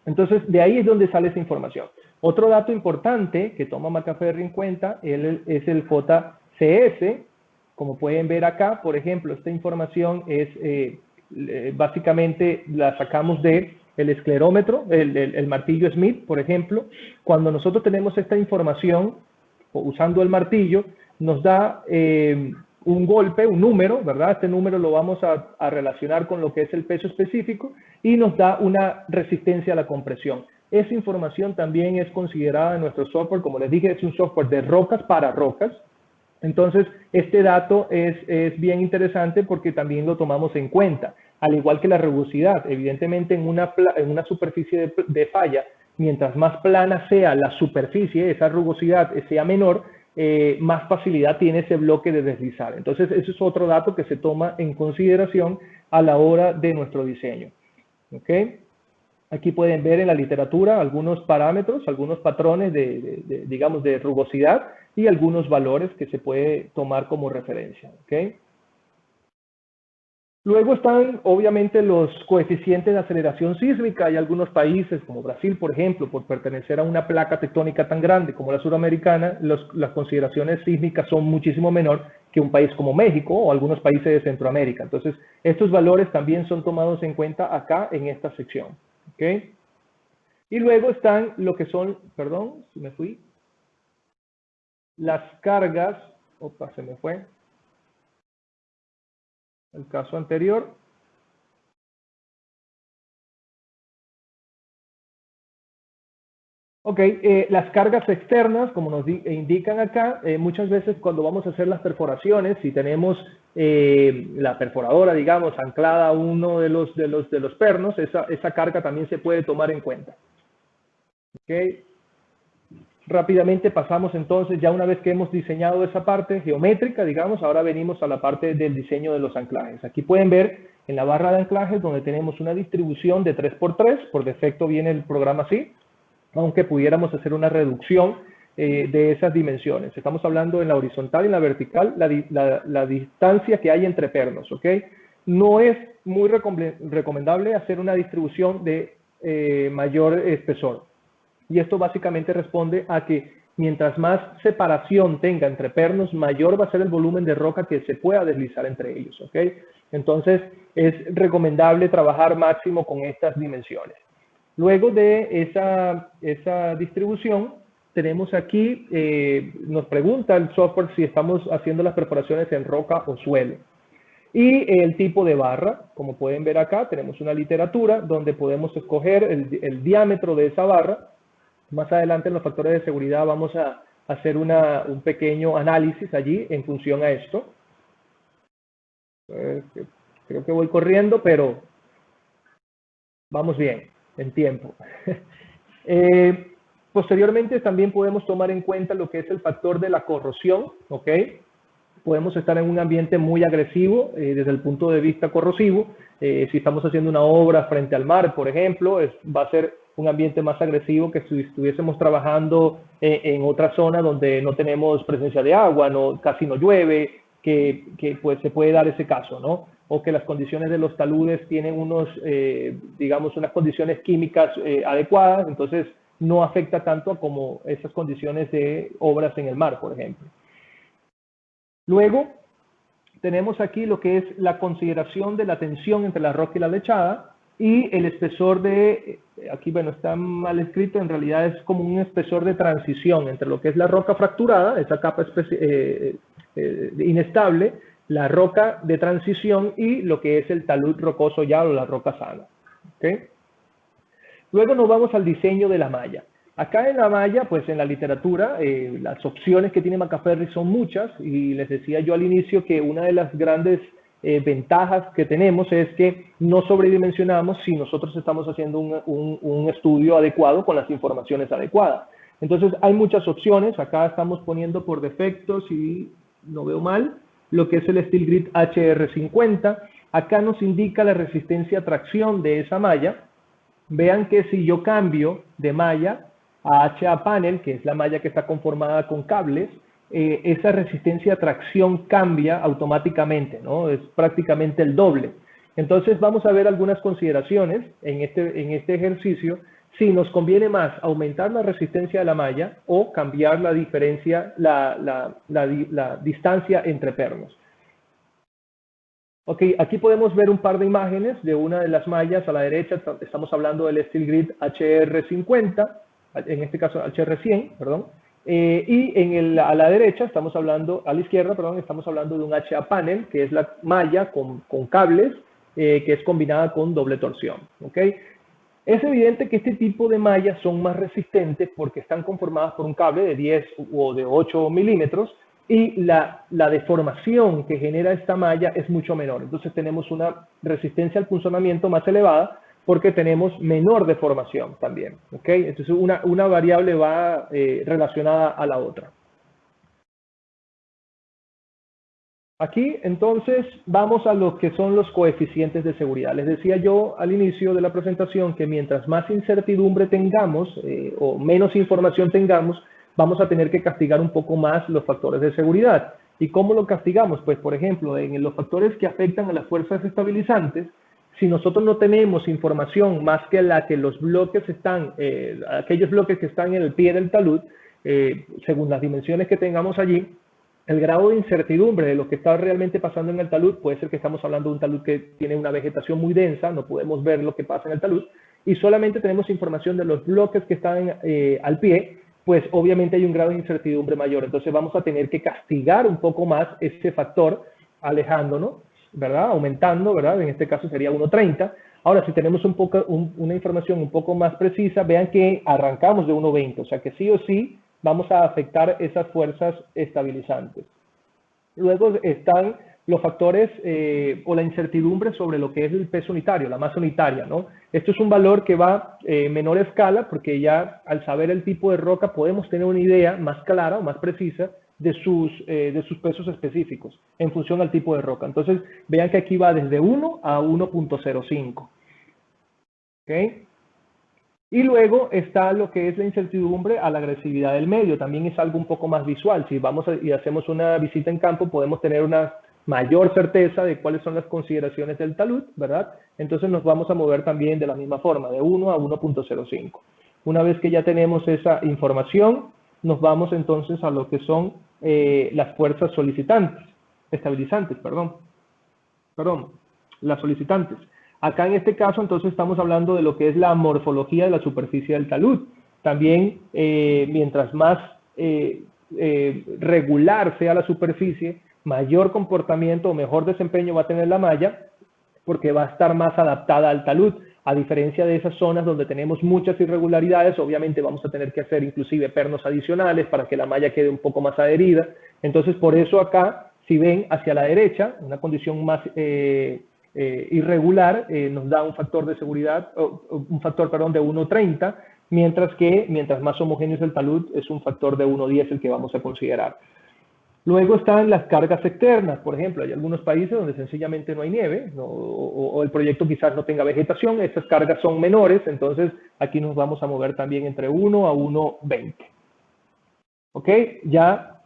Entonces, de ahí es donde sale esa información. Otro dato importante que toma Macaferri en cuenta es el JCS. Como pueden ver acá, por ejemplo, esta información es básicamente la sacamos del esclerómetro, el martillo Smith, por ejemplo. Cuando nosotros tenemos esta información, usando el martillo, nos da un golpe, un número, ¿verdad? Este número lo vamos a relacionar con lo que es el peso específico y nos da una resistencia a la compresión. Esa información también es considerada en nuestro software, como les dije, es un software de rocas para rocas. Entonces, este dato es bien interesante porque también lo tomamos en cuenta, al igual que la rugosidad. Evidentemente, en una superficie de falla, mientras más plana sea la superficie, esa rugosidad sea menor, más facilidad tiene ese bloque de deslizar. Entonces, ese es otro dato que se toma en consideración a la hora de nuestro diseño. ¿Ok? Aquí pueden ver en la literatura algunos parámetros, algunos patrones digamos, de rugosidad y algunos valores que se puede tomar como referencia. ¿Ok? Luego están, obviamente, los coeficientes de aceleración sísmica. Hay algunos países, como Brasil, por ejemplo, por pertenecer a una placa tectónica tan grande como la suramericana, las consideraciones sísmicas son muchísimo menor que un país como México o algunos países de Centroamérica. Entonces, estos valores también son tomados en cuenta acá en esta sección. ¿Ok? Y luego están lo que son, perdón, si me fui, las cargas, opa, se me fue, el caso anterior. Ok, las cargas externas, como nos indican acá, muchas veces cuando vamos a hacer las perforaciones, si tenemos la perforadora, digamos, anclada a uno de los pernos, esa carga también se puede tomar en cuenta. Ok. Rápidamente pasamos entonces, ya una vez que hemos diseñado esa parte geométrica, digamos, ahora venimos a la parte del diseño de los anclajes. Aquí pueden ver en la barra de anclajes donde tenemos una distribución de 3×3, por defecto viene el programa así, aunque pudiéramos hacer una reducción de esas dimensiones. Estamos hablando en la horizontal y en la vertical, la distancia que hay entre pernos, ¿ok? No es muy recomendable hacer una distribución de mayor espesor. Y esto básicamente responde a que mientras más separación tenga entre pernos, mayor va a ser el volumen de roca que se pueda deslizar entre ellos, ¿ok? Entonces, es recomendable trabajar máximo con estas dimensiones. Luego de esa distribución, tenemos aquí, nos pregunta el software si estamos haciendo las perforaciones en roca o suelo. Y el tipo de barra, como pueden ver acá, tenemos una literatura donde podemos escoger el diámetro de esa barra. Más adelante en los factores de seguridad vamos a hacer un pequeño análisis allí en función a esto. Creo que voy corriendo, pero vamos bien, en tiempo. Posteriormente también podemos tomar en cuenta lo que es el factor de la corrosión, ¿ok? Podemos estar en un ambiente muy agresivo desde el punto de vista corrosivo. Si estamos haciendo una obra frente al mar, por ejemplo, va a ser un ambiente más agresivo que si estuviésemos trabajando en otra zona donde no tenemos presencia de agua, casi no llueve, que pues se puede dar ese caso, ¿no? O que las condiciones de los taludes tienen digamos, unas condiciones químicas adecuadas, entonces no afecta tanto como esas condiciones de obras en el mar, por ejemplo. Luego, tenemos aquí lo que es la consideración de la tensión entre la roca y la lechada y el espesor aquí bueno, está mal escrito, en realidad es como un espesor de transición entre lo que es la roca fracturada, esa capa inestable, la roca de transición y lo que es el talud rocoso ya o la roca sana. ¿Okay? Luego nos vamos al diseño de la malla. Acá en la malla, pues en la literatura, las opciones que tiene Macaferri son muchas y les decía yo al inicio que una de las grandes ventajas que tenemos es que no sobredimensionamos si nosotros estamos haciendo un estudio adecuado con las informaciones adecuadas. Entonces hay muchas opciones, acá estamos poniendo por defecto, si no veo mal, lo que es el Steel Grid HR50. Acá nos indica la resistencia a tracción de esa malla. Vean que si yo cambio de malla a HA panel, que es la malla que está conformada con cables, esa resistencia a tracción cambia automáticamente, ¿no? Es prácticamente el doble. Entonces vamos a ver algunas consideraciones en este ejercicio, si nos conviene más aumentar la resistencia de la malla o cambiar la diferencia, la distancia entre pernos. Ok, aquí podemos ver un par de imágenes de una de las mallas a la derecha, estamos hablando del Steel Grid HR50, en este caso HR100, perdón, y a la derecha estamos hablando, a la izquierda, perdón, estamos hablando de un HA panel, que es la malla con cables, que es combinada con doble torsión, ok. Es evidente que este tipo de mallas son más resistentes porque están conformadas por un cable de 10 o de 8 milímetros, y la deformación que genera esta malla es mucho menor. Entonces tenemos una resistencia al punzonamiento más elevada porque tenemos menor deformación también. ¿Okay? Entonces una variable va relacionada a la otra. Aquí entonces vamos a lo que son los coeficientes de seguridad. Les decía yo al inicio de la presentación que mientras más incertidumbre tengamos o menos información tengamos, vamos a tener que castigar un poco más los factores de seguridad. ¿Y cómo lo castigamos? Pues, por ejemplo, en los factores que afectan a las fuerzas estabilizantes, si nosotros no tenemos información más que la que los bloques están, aquellos bloques que están en el pie del talud, según las dimensiones que tengamos allí, el grado de incertidumbre de lo que está realmente pasando en el talud, puede ser que estamos hablando de un talud que tiene una vegetación muy densa, no podemos ver lo que pasa en el talud, y solamente tenemos información de los bloques que están al pie, pues obviamente hay un grado de incertidumbre mayor. Entonces vamos a tener que castigar un poco más ese factor, alejándonos, ¿verdad? Aumentando, ¿verdad? En este caso sería 1.30. Ahora, si tenemos una información un poco más precisa, vean que arrancamos de 1.20, o sea que sí o sí vamos a afectar esas fuerzas estabilizantes. Luego están los factores o la incertidumbre sobre lo que es el peso unitario, la masa unitaria, ¿no? Esto es un valor que va menor escala porque ya al saber el tipo de roca podemos tener una idea más clara o más precisa de sus pesos específicos en función al tipo de roca. Entonces, vean que aquí va desde 1 a 1.05. ¿Okay? Y luego está lo que es la incertidumbre a la agresividad del medio. También es algo un poco más visual. Si vamos y hacemos una visita en campo, podemos tener una mayor certeza de cuáles son las consideraciones del talud, ¿verdad? Entonces nos vamos a mover también de la misma forma, de 1 a 1.05. Una vez que ya tenemos esa información, nos vamos entonces a lo que son las fuerzas estabilizantes, las solicitantes. Acá en este caso entonces estamos hablando de lo que es la morfología de la superficie del talud. También mientras más regular sea la superficie, mayor comportamiento o mejor desempeño va a tener la malla, porque va a estar más adaptada al talud. A diferencia de esas zonas donde tenemos muchas irregularidades, obviamente vamos a tener que hacer inclusive pernos adicionales para que la malla quede un poco más adherida. Entonces, por eso acá, si ven hacia la derecha, una condición más irregular, nos da un factor de seguridad, un factor, perdón, de 1.30, mientras más homogéneo es el talud, es un factor de 1.10 el que vamos a considerar. Luego están las cargas externas, por ejemplo, hay algunos países donde sencillamente no hay nieve, o el proyecto quizás no tenga vegetación, estas cargas son menores, entonces aquí nos vamos a mover también entre 1 a 1.20. ¿Ok? Ya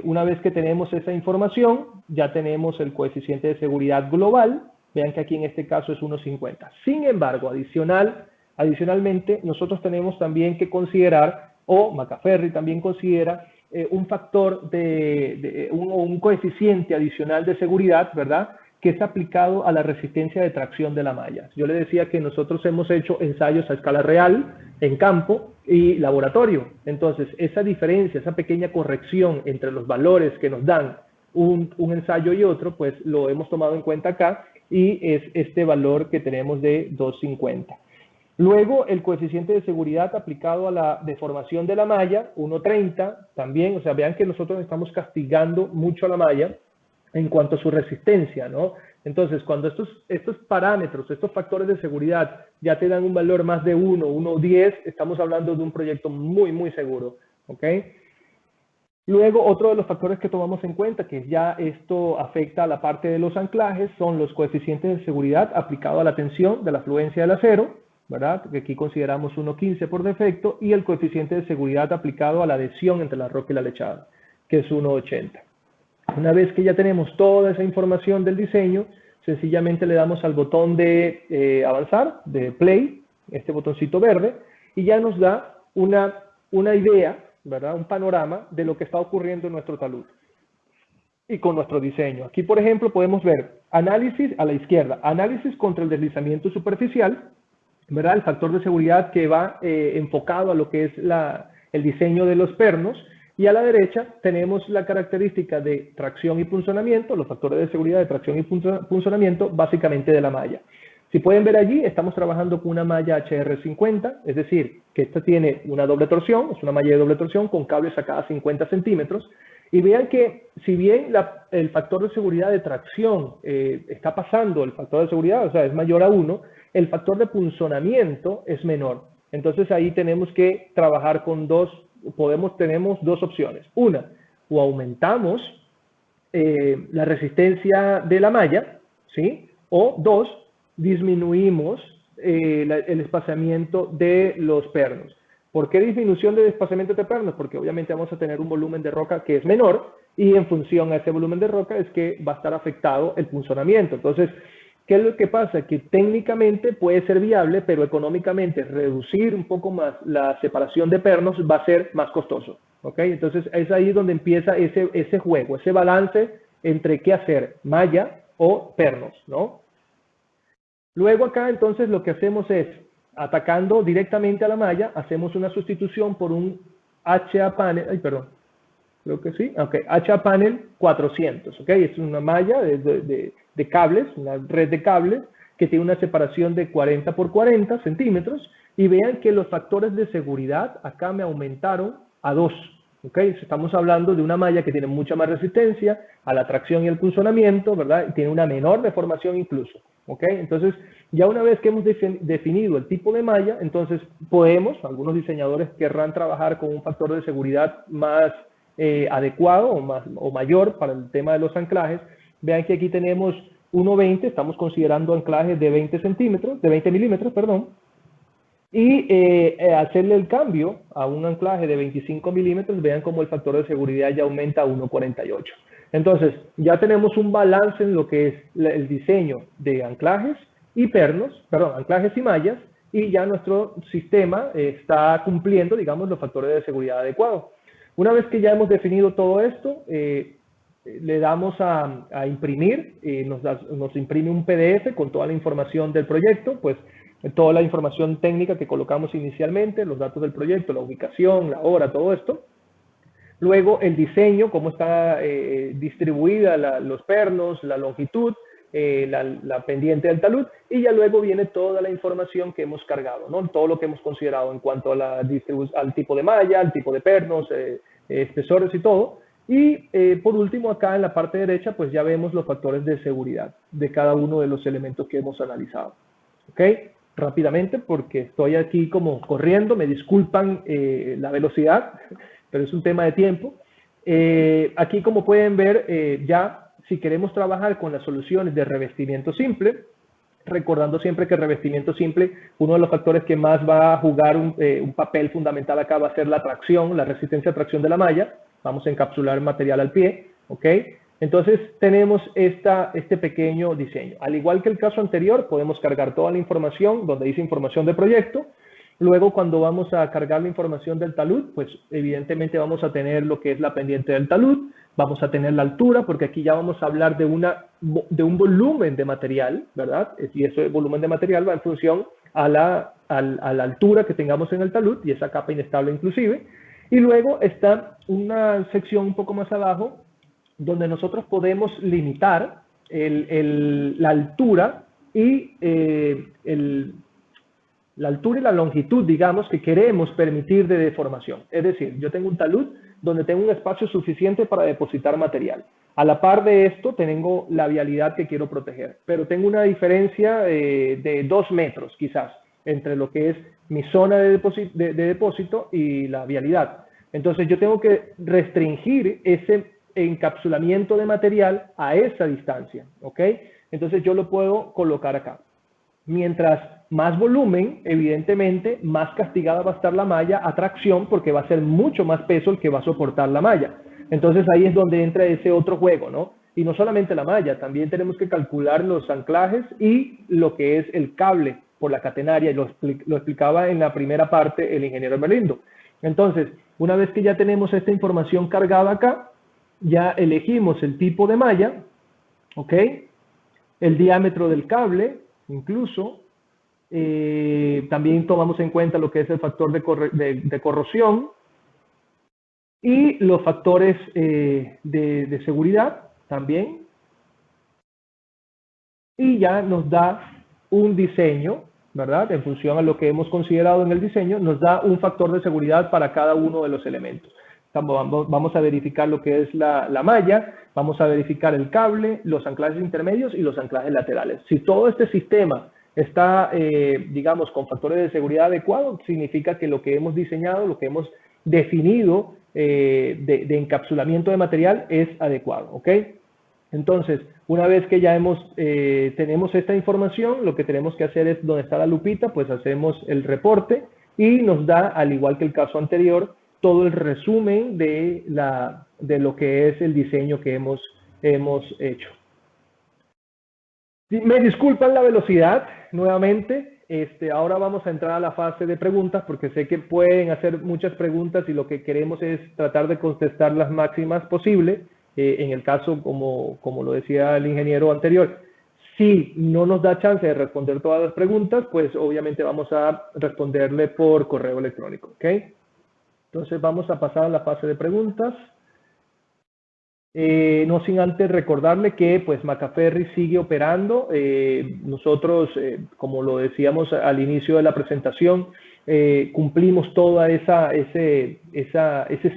una vez que tenemos esa información, ya tenemos el coeficiente de seguridad global, vean que aquí en este caso es 1.50. Sin embargo, adicionalmente, nosotros tenemos también que considerar, o Macaferri también considera, un factor un coeficiente adicional de seguridad, ¿verdad?, que es aplicado a la resistencia de tracción de la malla. Yo le decía que nosotros hemos hecho ensayos a escala real, en campo y laboratorio. Entonces, esa diferencia, esa pequeña corrección entre los valores que nos dan un ensayo y otro, pues lo hemos tomado en cuenta acá y es este valor que tenemos de 2.50. Luego, el coeficiente de seguridad aplicado a la deformación de la malla, 1.30, también, o sea, vean que nosotros estamos castigando mucho a la malla en cuanto a su resistencia, ¿no? Entonces, cuando estos parámetros, estos factores de seguridad ya te dan un valor más de 1, 1.10, estamos hablando de un proyecto muy, muy seguro, ¿ok? Luego, otro de los factores que tomamos en cuenta, que ya esto afecta a la parte de los anclajes, son los coeficientes de seguridad aplicados a la tensión de la fluencia del acero, ¿verdad? Que aquí consideramos 1.15 por defecto, y el coeficiente de seguridad aplicado a la adhesión entre la roca y la lechada, que es 1.80. Una vez que ya tenemos toda esa información del diseño, sencillamente le damos al botón de avanzar, de play, este botoncito verde, y ya nos da una idea, ¿verdad? Un panorama de lo que está ocurriendo en nuestro talud y con nuestro diseño. Aquí, por ejemplo, podemos ver análisis a la izquierda, análisis contra el deslizamiento superficial, ¿verdad? El factor de seguridad que va enfocado a lo que es el diseño de los pernos, y a la derecha tenemos la característica de tracción y punzonamiento, los factores de seguridad de tracción y punzonamiento básicamente de la malla. Si pueden ver allí, estamos trabajando con una malla HR50, es decir, que esta tiene una doble torsión, es una malla de doble torsión con cables a cada 50 centímetros. Y vean que si bien el factor de seguridad de tracción está pasando el factor de seguridad, o sea, es mayor a 1, el factor de punzonamiento es menor. Entonces ahí tenemos que trabajar con tenemos dos opciones. Una, o aumentamos la resistencia de la malla, ¿sí? O dos, disminuimos el espaciamiento de los pernos. ¿Por qué disminución de desplazamiento de pernos? Porque obviamente vamos a tener un volumen de roca que es menor y en función a ese volumen de roca es que va a estar afectado el punzonamiento. Entonces, ¿qué es lo que pasa? Que técnicamente puede ser viable, pero económicamente reducir un poco más la separación de pernos va a ser más costoso. ¿Ok? Entonces, es ahí donde empieza ese juego, ese balance entre qué hacer, malla o pernos, ¿no? Luego acá, entonces, lo que hacemos es, atacando directamente a la malla, hacemos una sustitución por un HA panel, creo que sí, ok, HA panel 400, ok, es una malla de cables, una red de cables que tiene una separación de 40 por 40 centímetros, y vean que los factores de seguridad acá me aumentaron a 2, ok, estamos hablando de una malla que tiene mucha más resistencia a la tracción y el punzonamiento, ¿verdad? Y tiene una menor deformación incluso. ¿Ok? Entonces, ya una vez que hemos definido el tipo de malla, entonces algunos diseñadores querrán trabajar con un factor de seguridad más adecuado o mayor para el tema de los anclajes. Vean que aquí tenemos 1.20, estamos considerando anclajes de 20 milímetros, perdón. y hacerle el cambio a un anclaje de 25 milímetros, vean cómo el factor de seguridad ya aumenta a 1,48. Entonces, ya tenemos un balance en lo que es el diseño de anclajes y pernos, perdón, anclajes y mallas, y ya nuestro sistema está cumpliendo, digamos, los factores de seguridad adecuados. Una vez que ya hemos definido todo esto, le damos a imprimir, nos imprime un PDF con toda la información del proyecto, pues toda la información técnica que colocamos inicialmente, los datos del proyecto, la ubicación, la hora, todo esto. Luego el diseño, cómo está distribuida los pernos, la longitud, la pendiente del talud, y ya luego viene toda la información que hemos cargado, ¿no? Todo lo que hemos considerado en cuanto a al tipo de malla, al tipo de pernos, espesores y todo. Y por último, acá en la parte derecha, pues ya vemos los factores de seguridad de cada uno de los elementos que hemos analizado. ¿Ok? Rápidamente, porque estoy aquí como corriendo, me disculpan la velocidad, pero es un tema de tiempo. Aquí, como pueden ver, ya si queremos trabajar con las soluciones de revestimiento simple, recordando siempre que el revestimiento simple, uno de los factores que más va a jugar un papel fundamental acá va a ser la tracción, la resistencia a tracción de la malla. Vamos a encapsular el material al pie, ¿ok? Entonces tenemos este pequeño diseño. Al igual que el caso anterior, podemos cargar toda la información donde dice información de proyecto. Luego, cuando vamos a cargar la información del talud, pues evidentemente vamos a tener lo que es la pendiente del talud, vamos a tener la altura, porque aquí ya vamos a hablar de un volumen de material, ¿verdad? Y ese volumen de material va en función a la altura que tengamos en el talud y esa capa inestable inclusive. Y luego está una sección un poco más abajo donde nosotros podemos limitar la altura y la altura y la longitud, digamos, que queremos permitir de deformación. Es decir, yo tengo un talud donde tengo un espacio suficiente para depositar material. A la par de esto, tengo la vialidad que quiero proteger, pero tengo una diferencia de 2 metros, quizás, entre lo que es mi zona de depósito y la vialidad. Entonces, yo tengo que restringir ese encapsulamiento de material a esa distancia, ¿ok? Entonces, yo lo puedo colocar acá. Mientras más volumen, evidentemente, más castigada va a estar la malla a tracción porque va a ser mucho más peso el que va a soportar la malla. Entonces ahí es donde entra ese otro juego, ¿no? Y no solamente la malla, también tenemos que calcular los anclajes y lo que es el cable por la catenaria, y lo explicaba en la primera parte el ingeniero Melindo. Entonces, una vez que ya tenemos esta información cargada acá, ya elegimos el tipo de malla, ¿ok? El diámetro del cable, incluso, también tomamos en cuenta lo que es el factor de corrosión y los factores de seguridad también. Y ya nos da un diseño, ¿verdad? En función a lo que hemos considerado en el diseño, nos da un factor de seguridad para cada uno de los elementos. Vamos a verificar lo que es la malla, vamos a verificar el cable, los anclajes intermedios y los anclajes laterales. Si todo este sistema está, digamos, con factores de seguridad adecuados, significa que lo que hemos diseñado, lo que hemos definido de encapsulamiento de material es adecuado, ¿ok? Entonces, una vez que ya tenemos esta información, lo que tenemos que hacer es, donde está la lupita, pues hacemos el reporte y nos da, al igual que el caso anterior, todo el resumen de lo que es el diseño que hemos hecho. Me disculpan la velocidad, nuevamente. Ahora vamos a entrar a la fase de preguntas, porque sé que pueden hacer muchas preguntas y lo que queremos es tratar de contestar las máximas posibles. En el caso, como lo decía el ingeniero anterior, si no nos da chance de responder todas las preguntas, pues obviamente vamos a responderle por correo electrónico, ¿ok? Entonces vamos a pasar a la fase de preguntas. No sin antes recordarle que pues Macaferri sigue operando. Nosotros, como lo decíamos al inicio de la presentación, cumplimos todo ese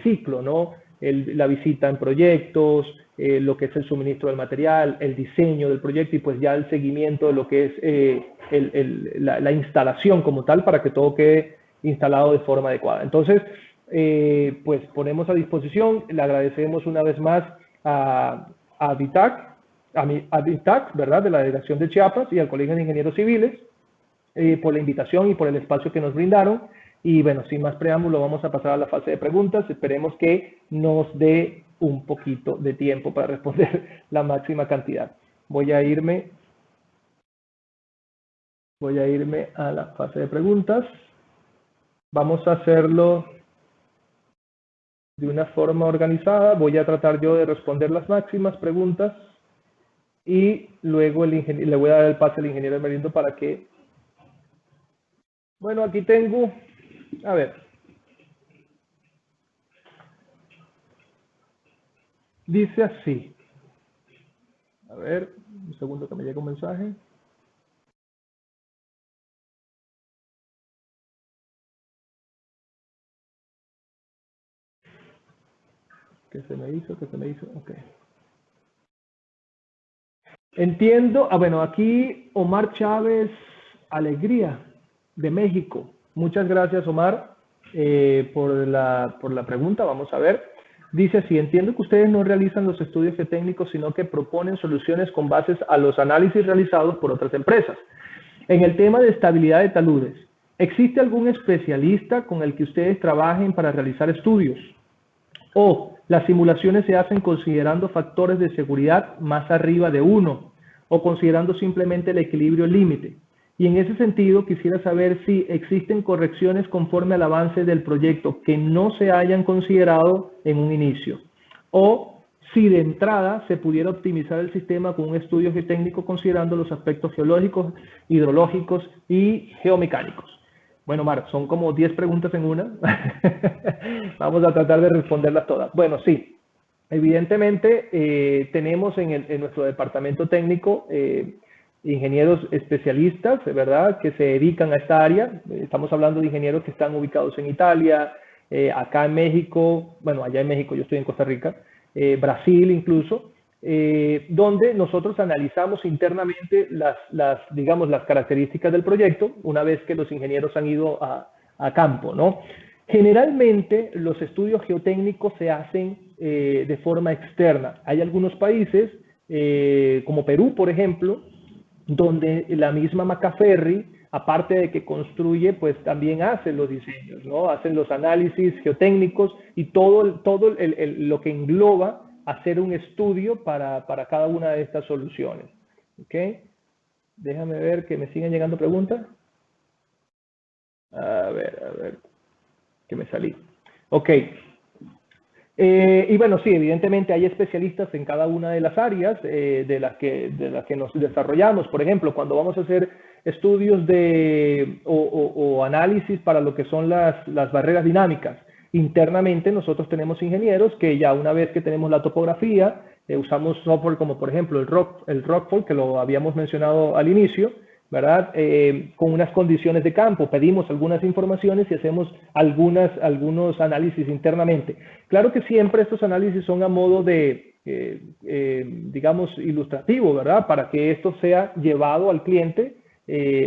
ciclo, ¿no? La visita en proyectos, lo que es el suministro del material, el diseño del proyecto y pues ya el seguimiento de lo que es la instalación como tal para que todo quede instalado de forma adecuada. Entonces, pues ponemos a disposición, le agradecemos una vez más a DITAC, ¿verdad?, de la Delegación de Chiapas y al Colegio de Ingenieros Civiles, por la invitación y por el espacio que nos brindaron. Y bueno, sin más preámbulo, vamos a pasar a la fase de preguntas. Esperemos que nos dé un poquito de tiempo para responder la máxima cantidad. Voy a irme a la fase de preguntas. Vamos a hacerlo de una forma organizada. Voy a tratar yo de responder las máximas preguntas y luego le voy a dar el pase al ingeniero Merindo para que... Bueno, aquí tengo... A ver. Dice así. A ver, un segundo que me llegue un mensaje. ¿Qué se me hizo? Ok. Entiendo. Bueno, aquí Omar Chávez Alegría, de México. Muchas gracias, Omar, por la pregunta. Vamos a ver. Dice así: entiendo que ustedes no realizan los estudios geotécnicos, sino que proponen soluciones con bases a los análisis realizados por otras empresas. En el tema de estabilidad de taludes, ¿existe algún especialista con el que ustedes trabajen para realizar estudios? ¿O las simulaciones se hacen considerando factores de seguridad más arriba de 1 o considerando simplemente el equilibrio límite? Y en ese sentido quisiera saber si existen correcciones conforme al avance del proyecto que no se hayan considerado en un inicio, o si de entrada se pudiera optimizar el sistema con un estudio geotécnico considerando los aspectos geológicos, hidrológicos y geomecánicos. Bueno, Marc, son como 10 preguntas en una. Vamos a tratar de responderlas todas. Bueno, sí, evidentemente tenemos en nuestro departamento técnico ingenieros especialistas, ¿verdad?, que se dedican a esta área. Estamos hablando de ingenieros que están ubicados en Italia, acá en México, bueno, allá en México, yo estoy en Costa Rica, Brasil incluso, donde nosotros analizamos internamente digamos, las características del proyecto una vez que los ingenieros han ido a campo, ¿no? Generalmente los estudios geotécnicos se hacen de forma externa. Hay algunos países, como Perú, por ejemplo, donde la misma Macaferri, aparte de que construye, pues también hace los diseños, ¿no? Hacen los análisis geotécnicos y todo lo que engloba hacer un estudio para cada una de estas soluciones. ¿Ok? Déjame ver que me siguen llegando preguntas. A ver, que me salí. Ok. Y bueno, sí, evidentemente hay especialistas en cada una de las áreas de las que nos desarrollamos. Por ejemplo, cuando vamos a hacer estudios o análisis para lo que son las barreras dinámicas, internamente nosotros tenemos ingenieros que ya una vez que tenemos la topografía, usamos software como por ejemplo el Rockfall, que lo habíamos mencionado al inicio, ¿verdad? Con unas condiciones de campo, pedimos algunas informaciones y hacemos algunos análisis internamente. Claro que siempre estos análisis son a modo de, digamos, ilustrativo, ¿verdad? Para que esto sea llevado al cliente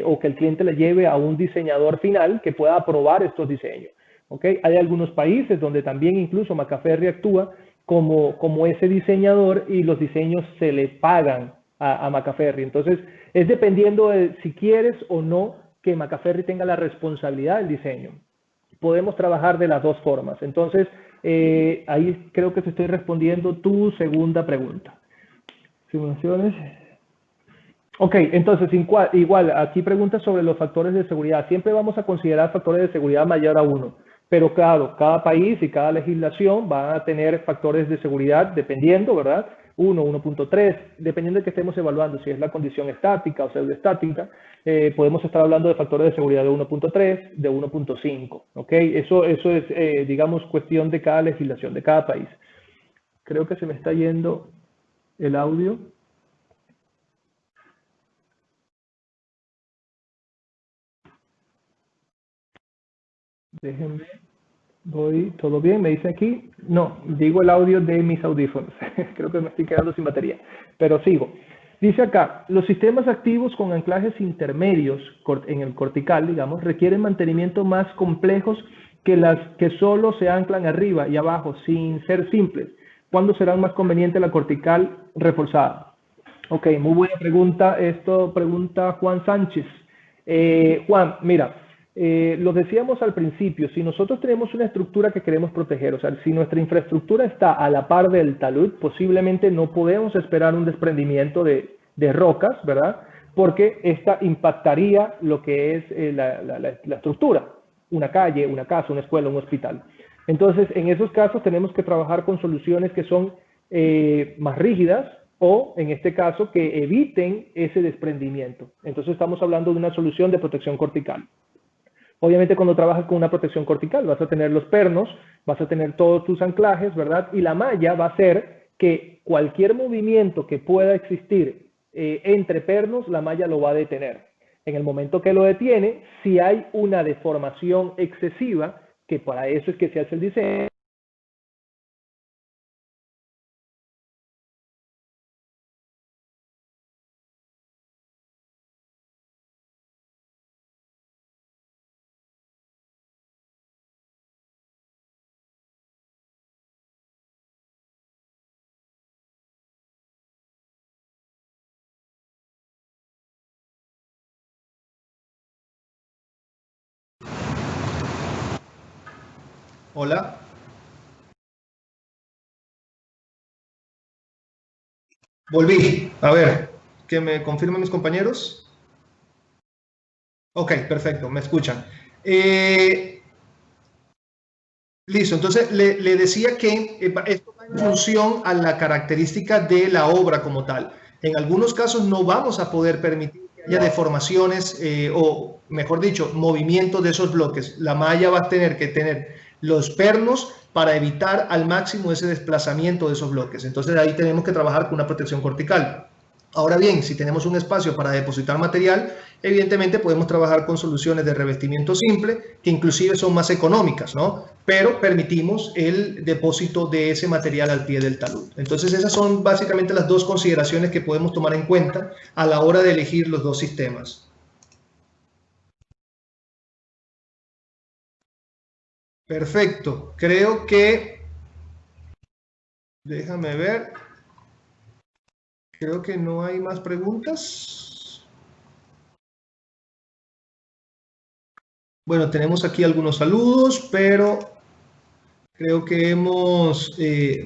o que el cliente le lleve a un diseñador final que pueda aprobar estos diseños. ¿Okay? Hay algunos países donde también incluso Macaferri actúa como ese diseñador y los diseños se le pagan a Macaferri. Entonces, es dependiendo de si quieres o no que Macaferri tenga la responsabilidad del diseño. Podemos trabajar de las dos formas. Entonces, ahí creo que te estoy respondiendo tu segunda pregunta. Simulaciones. Ok, entonces, igual, aquí preguntas sobre los factores de seguridad. Siempre vamos a considerar factores de seguridad mayor a 1. Pero claro, cada país y cada legislación va a tener factores de seguridad dependiendo, ¿verdad? 1, 1.3, dependiendo de que estemos evaluando, si es la condición estática o pseudoestática, podemos estar hablando de factores de seguridad de 1.3, de 1.5, ¿ok? Eso es, digamos, cuestión de cada legislación, de cada país. Creo que se me está yendo el audio. Déjenme, voy, ¿todo bien? ¿Me dice aquí? No, digo el audio de mis audífonos. Creo que me estoy quedando sin batería, pero sigo. Dice acá, los sistemas activos con anclajes intermedios en el cortical, digamos, requieren mantenimiento más complejos que las que solo se anclan arriba y abajo, sin ser simples. ¿Cuándo será más conveniente la cortical reforzada? Ok, muy buena pregunta. Esto pregunta Juan Sánchez. Juan, mira, lo decíamos al principio, si nosotros tenemos una estructura que queremos proteger, o sea, si nuestra infraestructura está a la par del talud, posiblemente no podemos esperar un desprendimiento de rocas, ¿verdad? Porque esta impactaría lo que es la estructura, una calle, una casa, una escuela, un hospital. Entonces, en esos casos tenemos que trabajar con soluciones que son más rígidas o, en este caso, que eviten ese desprendimiento. Entonces, estamos hablando de una solución de protección cortical. Obviamente, cuando trabajas con una protección cortical, vas a tener los pernos, vas a tener todos tus anclajes, ¿verdad? Y la malla va a hacer que cualquier movimiento que pueda existir entre pernos, la malla lo va a detener. En el momento que lo detiene, si hay una deformación excesiva, que para eso es que se hace el diseño, Hola. Volví. A ver, que me confirmen mis compañeros. Ok, perfecto, me escuchan. Listo, entonces le decía que esto va en función a la característica de la obra como tal. En algunos casos no vamos a poder permitir que haya deformaciones o, mejor dicho, movimientos de esos bloques. La malla va a tener que tener los pernos para evitar al máximo ese desplazamiento de esos bloques. Entonces ahí tenemos que trabajar con una protección cortical. Ahora bien, si tenemos un espacio para depositar material, evidentemente podemos trabajar con soluciones de revestimiento simple, que inclusive son más económicas, ¿no? Pero permitimos el depósito de ese material al pie del talud. Entonces esas son básicamente las dos consideraciones que podemos tomar en cuenta a la hora de elegir los dos sistemas. Perfecto, creo que, déjame ver, creo que no hay más preguntas. Bueno, tenemos aquí algunos saludos, pero creo que hemos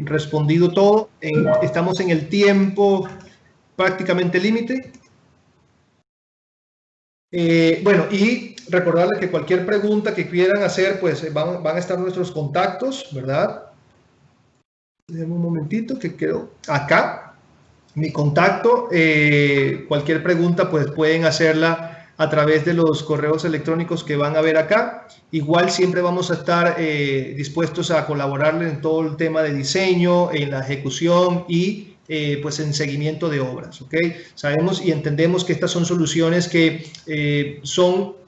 respondido todo. Estamos en el tiempo prácticamente límite. Bueno, y recordarles que cualquier pregunta que quieran hacer, pues van a estar nuestros contactos, ¿verdad? Déjenme un momentito que quedó acá. Mi contacto, cualquier pregunta, pues pueden hacerla a través de los correos electrónicos que van a ver acá. Igual siempre vamos a estar dispuestos a colaborarles en todo el tema de diseño, en la ejecución y pues en seguimiento de obras, ¿ok? Sabemos y entendemos que estas son soluciones que son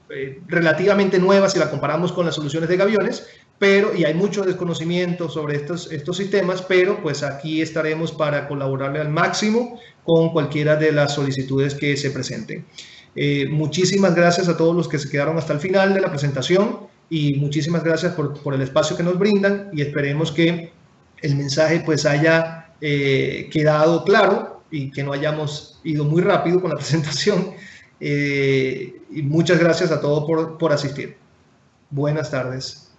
relativamente nuevas si la comparamos con las soluciones de Gaviones, pero, y hay mucho desconocimiento sobre estos sistemas, pero pues aquí estaremos para colaborarle al máximo con cualquiera de las solicitudes que se presenten. Muchísimas gracias a todos los que se quedaron hasta el final de la presentación y muchísimas gracias por el espacio que nos brindan y esperemos que el mensaje pues haya quedado claro y que no hayamos ido muy rápido con la presentación. Y muchas gracias a todos por asistir. Buenas tardes.